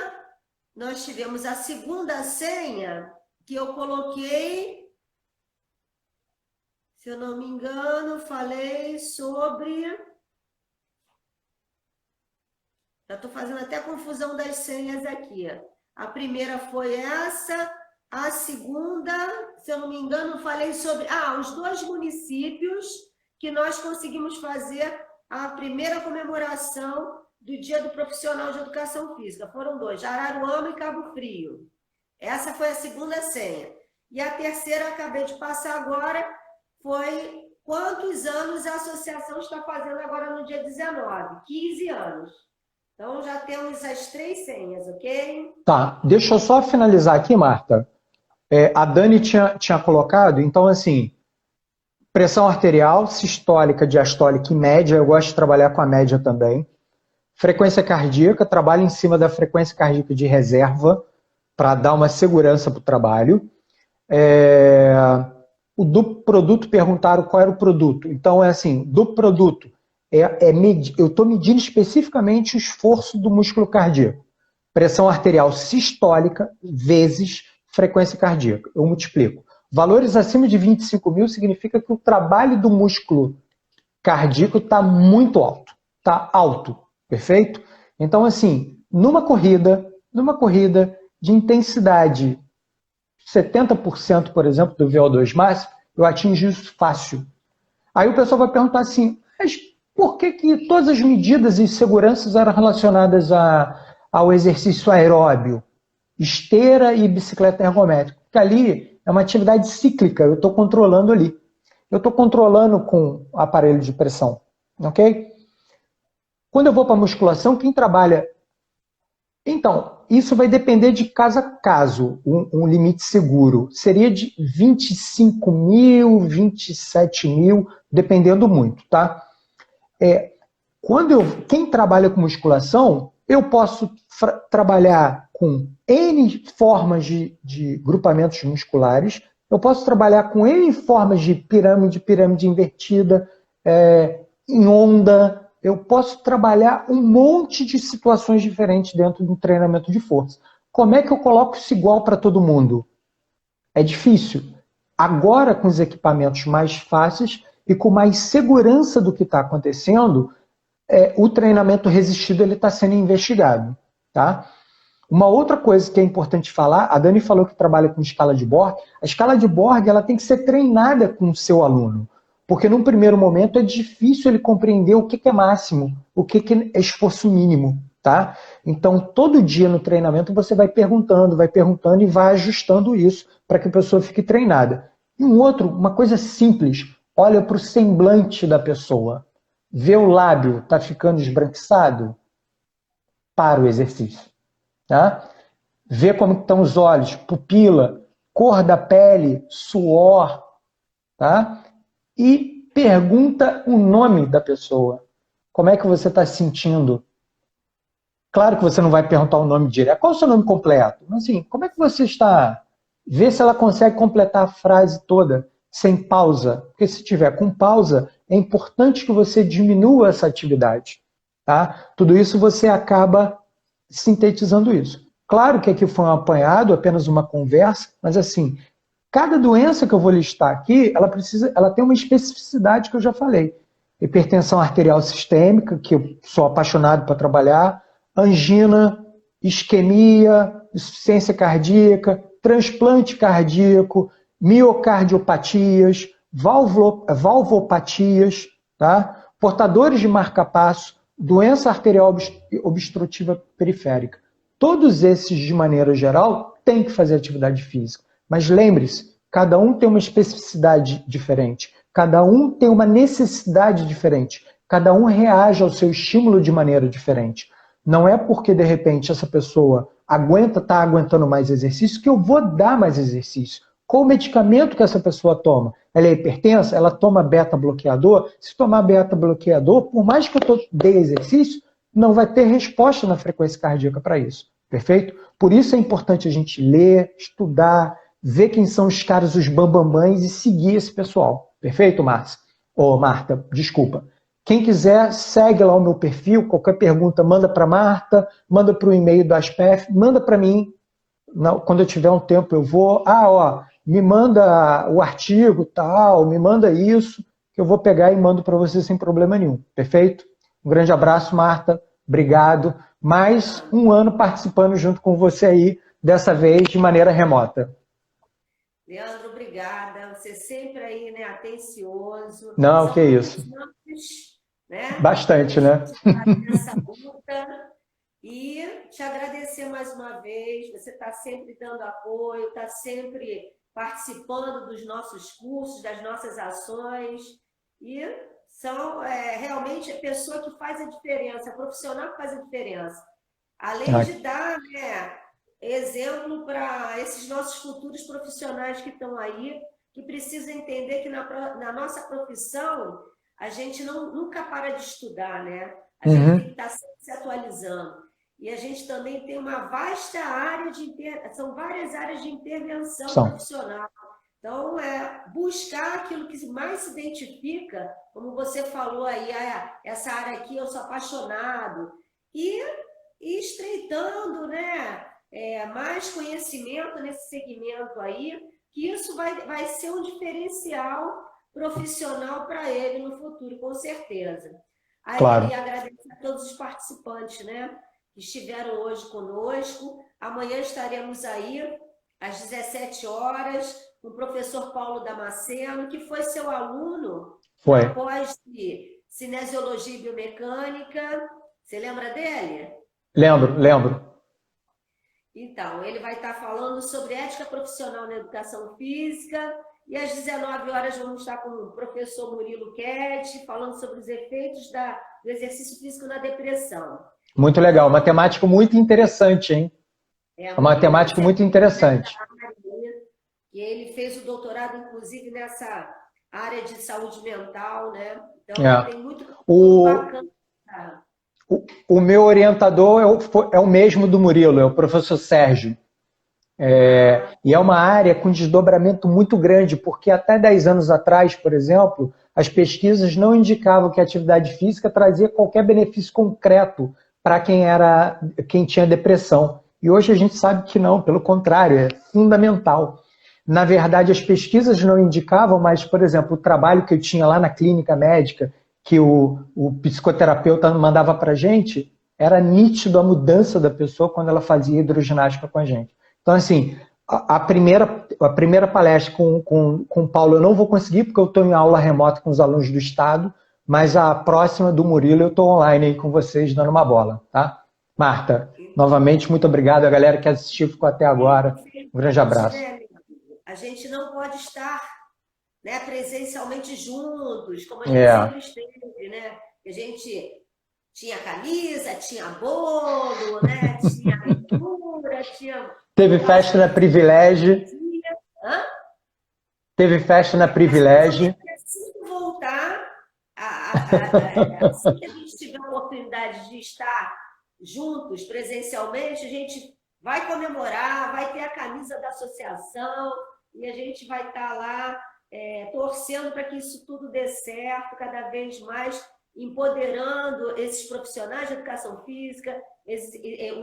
Speaker 2: nós tivemos a segunda senha, que eu coloquei, se eu não me engano, falei sobre... Já estou fazendo até confusão das senhas aqui. A primeira foi essa, a segunda, se eu não me engano, falei sobre os 2 municípios que nós conseguimos fazer a primeira comemoração do Dia do Profissional de Educação Física. Foram 2, Araruama e Cabo Frio. Essa foi a segunda senha. E a terceira, acabei de passar agora, foi quantos anos a associação está fazendo agora no dia 19? 15 anos. Então, já temos as 3 senhas, ok?
Speaker 1: Tá, deixa eu só finalizar aqui, Marta. A Dani tinha colocado, então, assim, pressão arterial, sistólica, diastólica e média, eu gosto de trabalhar com a média também. Frequência cardíaca, trabalho em cima da frequência cardíaca de reserva, para dar uma segurança para o trabalho. O duplo produto, perguntaram qual era o produto. Então, é assim, duplo produto, eu estou medindo especificamente o esforço do músculo cardíaco. Pressão arterial sistólica vezes frequência cardíaca. Eu multiplico. Valores acima de 25 mil significa que o trabalho do músculo cardíaco está muito alto. Está alto, perfeito? Então, assim, numa corrida de intensidade 70%, por exemplo, do VO2 máximo, eu atingi isso fácil. Aí o pessoal vai perguntar assim, mas por que todas as medidas e seguranças eram relacionadas ao exercício aeróbio, esteira e bicicleta ergométrica? Porque ali é uma atividade cíclica, eu estou controlando ali. Eu estou controlando com o aparelho de pressão, ok? Quando eu vou para a musculação, quem trabalha... Então, isso vai depender de caso a caso, um limite seguro. Seria de 25 mil, 27 mil, dependendo muito, tá? Quem trabalha com musculação, eu posso trabalhar com N formas de grupamentos musculares, eu posso trabalhar com N formas de pirâmide invertida, em onda, eu posso trabalhar um monte de situações diferentes dentro do treinamento de força. Como é que eu coloco isso igual para todo mundo? É difícil. Agora, com os equipamentos mais fáceis e com mais segurança do que está acontecendo, o treinamento resistido está sendo investigado. Tá? Uma outra coisa que é importante falar, a Dani falou que trabalha com escala de Borg. A escala de Borg ela tem que ser treinada com o seu aluno. Porque num primeiro momento é difícil ele compreender o que é máximo, o que é esforço mínimo. Tá? Então, todo dia no treinamento você vai perguntando e vai ajustando isso para que a pessoa fique treinada. E uma coisa simples, olha para o semblante da pessoa. Vê o lábio, está ficando esbranquiçado? Para o exercício. Tá? Vê como estão os olhos, pupila, cor da pele, suor. Tá? E pergunta o nome da pessoa. Como é que você está se sentindo? Claro que você não vai perguntar o nome direto. Qual é o seu nome completo? Mas, assim, como é que você está? Vê se ela consegue completar a frase toda sem pausa. Porque se tiver com pausa, é importante que você diminua essa atividade. Tá? Tudo isso você acaba sintetizando isso. Claro que aqui foi um apanhado, apenas uma conversa, mas assim, cada doença que eu vou listar aqui, ela tem uma especificidade que eu já falei. Hipertensão arterial sistêmica, que eu sou apaixonado para trabalhar, angina, isquemia, insuficiência cardíaca, transplante cardíaco, miocardiopatias, valvopatias, tá? Portadores de marca-passo, doença arterial obstrutiva periférica. Todos esses, de maneira geral, têm que fazer atividade física. Mas lembre-se, cada um tem uma especificidade diferente, cada um tem uma necessidade diferente, cada um reage ao seu estímulo de maneira diferente. Não é porque, de repente, essa pessoa está aguentando mais exercício que eu vou dar mais exercício. Qual o medicamento que essa pessoa toma? Ela é hipertensa? Ela toma beta-bloqueador? Se tomar beta-bloqueador, por mais que eu dê exercício, não vai ter resposta na frequência cardíaca para isso. Perfeito? Por isso é importante a gente ler, estudar, ver quem são os caras, os bambambãs e seguir esse pessoal. Perfeito, Márcia? Marta, desculpa. Quem quiser, segue lá o meu perfil. Qualquer pergunta, manda para Marta, manda para o e-mail da ASPEF, manda para mim. Quando eu tiver um tempo, eu vou. Me manda o artigo, tal, me manda isso, que eu vou pegar e mando para você sem problema nenhum. Perfeito? Um grande abraço, Marta. Obrigado. Mais um ano participando junto com você aí, dessa vez de maneira remota.
Speaker 2: Leandro, obrigada. Você sempre aí, né, atencioso.
Speaker 1: Não,
Speaker 2: São
Speaker 1: que isso.
Speaker 2: anos, né?
Speaker 1: Bastante, né?
Speaker 2: Essa luta. E te agradecer mais uma vez. Você está sempre dando apoio, está sempre participando dos nossos cursos, das nossas ações. E são realmente a pessoa que faz a diferença, a profissional que faz a diferença. Além de dar, né, exemplo para esses nossos futuros profissionais que estão aí, que precisam entender que na nossa profissão a gente nunca para de estudar, né? A gente tem que estar sempre se atualizando. E a gente também tem uma vasta área são várias áreas de intervenção profissional. Então, buscar aquilo que mais se identifica, como você falou aí, essa área aqui eu sou apaixonado, e estreitando, né, mais conhecimento nesse segmento aí, que isso vai ser um diferencial profissional para ele no futuro, com certeza. Aí,
Speaker 1: claro.
Speaker 2: queria agradecer a todos os participantes, né, que estiveram hoje conosco. Amanhã estaremos aí, às 17 horas, com o professor Paulo Damasceno, que foi seu aluno na pós de Cinesiologia e Biomecânica. Você lembra dele?
Speaker 1: Lembro.
Speaker 2: Então, ele vai estar falando sobre ética profissional na educação física, e às 19 horas vamos estar com o professor Murilo Kett, falando sobre os efeitos do exercício físico na depressão.
Speaker 1: Muito legal, uma temática muito interessante, hein? Uma temática muito interessante.
Speaker 2: E ele fez o doutorado, inclusive, nessa área de saúde mental, né? Então, tem muito bacana.
Speaker 1: O meu orientador é o mesmo do Murilo, é o professor Sérgio. E é uma área com desdobramento muito grande, porque até 10 anos atrás, por exemplo, as pesquisas não indicavam que a atividade física trazia qualquer benefício concreto para quem tinha depressão. E hoje a gente sabe que não, pelo contrário, é fundamental. Na verdade, as pesquisas não indicavam, mas, por exemplo, o trabalho que eu tinha lá na clínica médica, que o psicoterapeuta mandava para a gente, era nítido a mudança da pessoa quando ela fazia hidroginástica com a gente. Então, assim, a primeira palestra com o Paulo eu não vou conseguir, porque eu estou em aula remota com os alunos do Estado, mas a próxima do Murilo eu estou online aí com vocês, dando uma bola, tá? Marta, novamente, muito obrigado. A galera que assistiu ficou até agora. Um grande abraço.
Speaker 2: A gente não pode estar, né, presencialmente juntos, como a gente sempre esteve, né? A gente tinha camisa, tinha bolo, né? Tinha leitura, tinha...
Speaker 1: Teve festa na Privilégio. Teve festa na Privilégio.
Speaker 2: Preciso voltar, assim que a gente tiver a oportunidade de estar juntos presencialmente, a gente vai comemorar, vai ter a camisa da associação e a gente vai estar lá torcendo para que isso tudo dê certo, cada vez mais empoderando esses profissionais de educação física,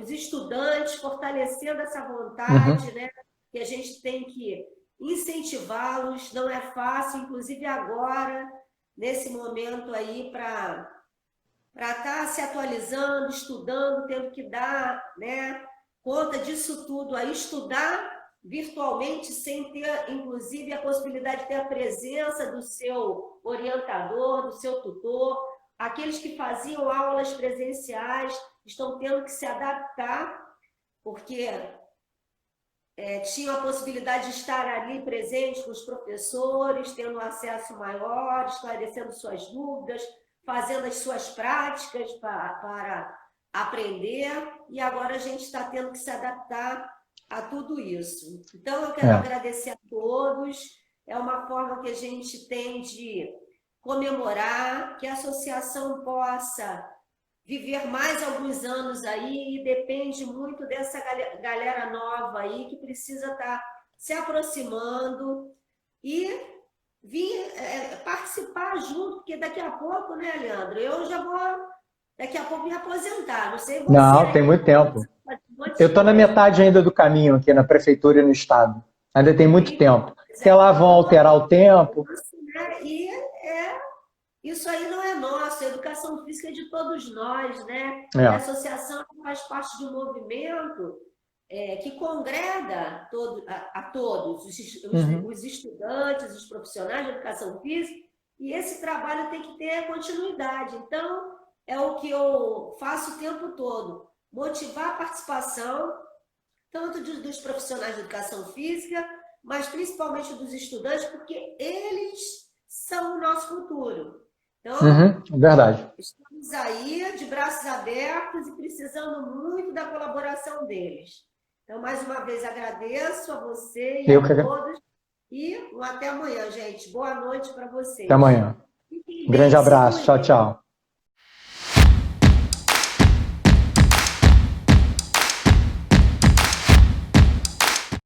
Speaker 2: os estudantes, fortalecendo essa vontade, né, que a gente tem que incentivá-los. Não é fácil, inclusive agora, nesse momento aí, para estar se atualizando, estudando, tendo que dar, né, conta disso tudo, aí estudar virtualmente, sem ter, inclusive, a possibilidade de ter a presença do seu orientador, do seu tutor. Aqueles que faziam aulas presenciais estão tendo que se adaptar, porque tinham a possibilidade de estar ali presente com os professores, tendo acesso maior, esclarecendo suas dúvidas, fazendo as suas práticas para aprender, e agora a gente está tendo que se adaptar a tudo isso. Então, eu quero agradecer a todos. É uma forma que a gente tem de comemorar, que a associação possa viver mais alguns anos aí, e depende muito dessa galera nova aí, que precisa estar se aproximando e vir participar junto, porque daqui a pouco, né, Leandro, eu já vou, daqui a pouco, me aposentar, não sei você.
Speaker 1: Não, tem muito tempo. Eu estou na metade ainda do caminho aqui na prefeitura e no estado. Ainda tem muito tempo. Até lá vão alterar o tempo.
Speaker 2: E isso aí não é nosso, a educação física é de todos nós, né? A associação faz parte de um movimento que congrega a todos, os estudantes, os profissionais de educação física, e esse trabalho tem que ter continuidade. Então, é o que eu faço o tempo todo, motivar a participação, tanto dos profissionais de educação física, mas principalmente dos estudantes, porque eles são o nosso futuro. Então,
Speaker 1: verdade.
Speaker 2: estamos aí de braços abertos e precisando muito da colaboração deles. Então, mais uma vez, agradeço a você e a todos. E até amanhã, gente. Boa noite para vocês.
Speaker 1: Até amanhã. Um grande abraço. Tchau, tchau.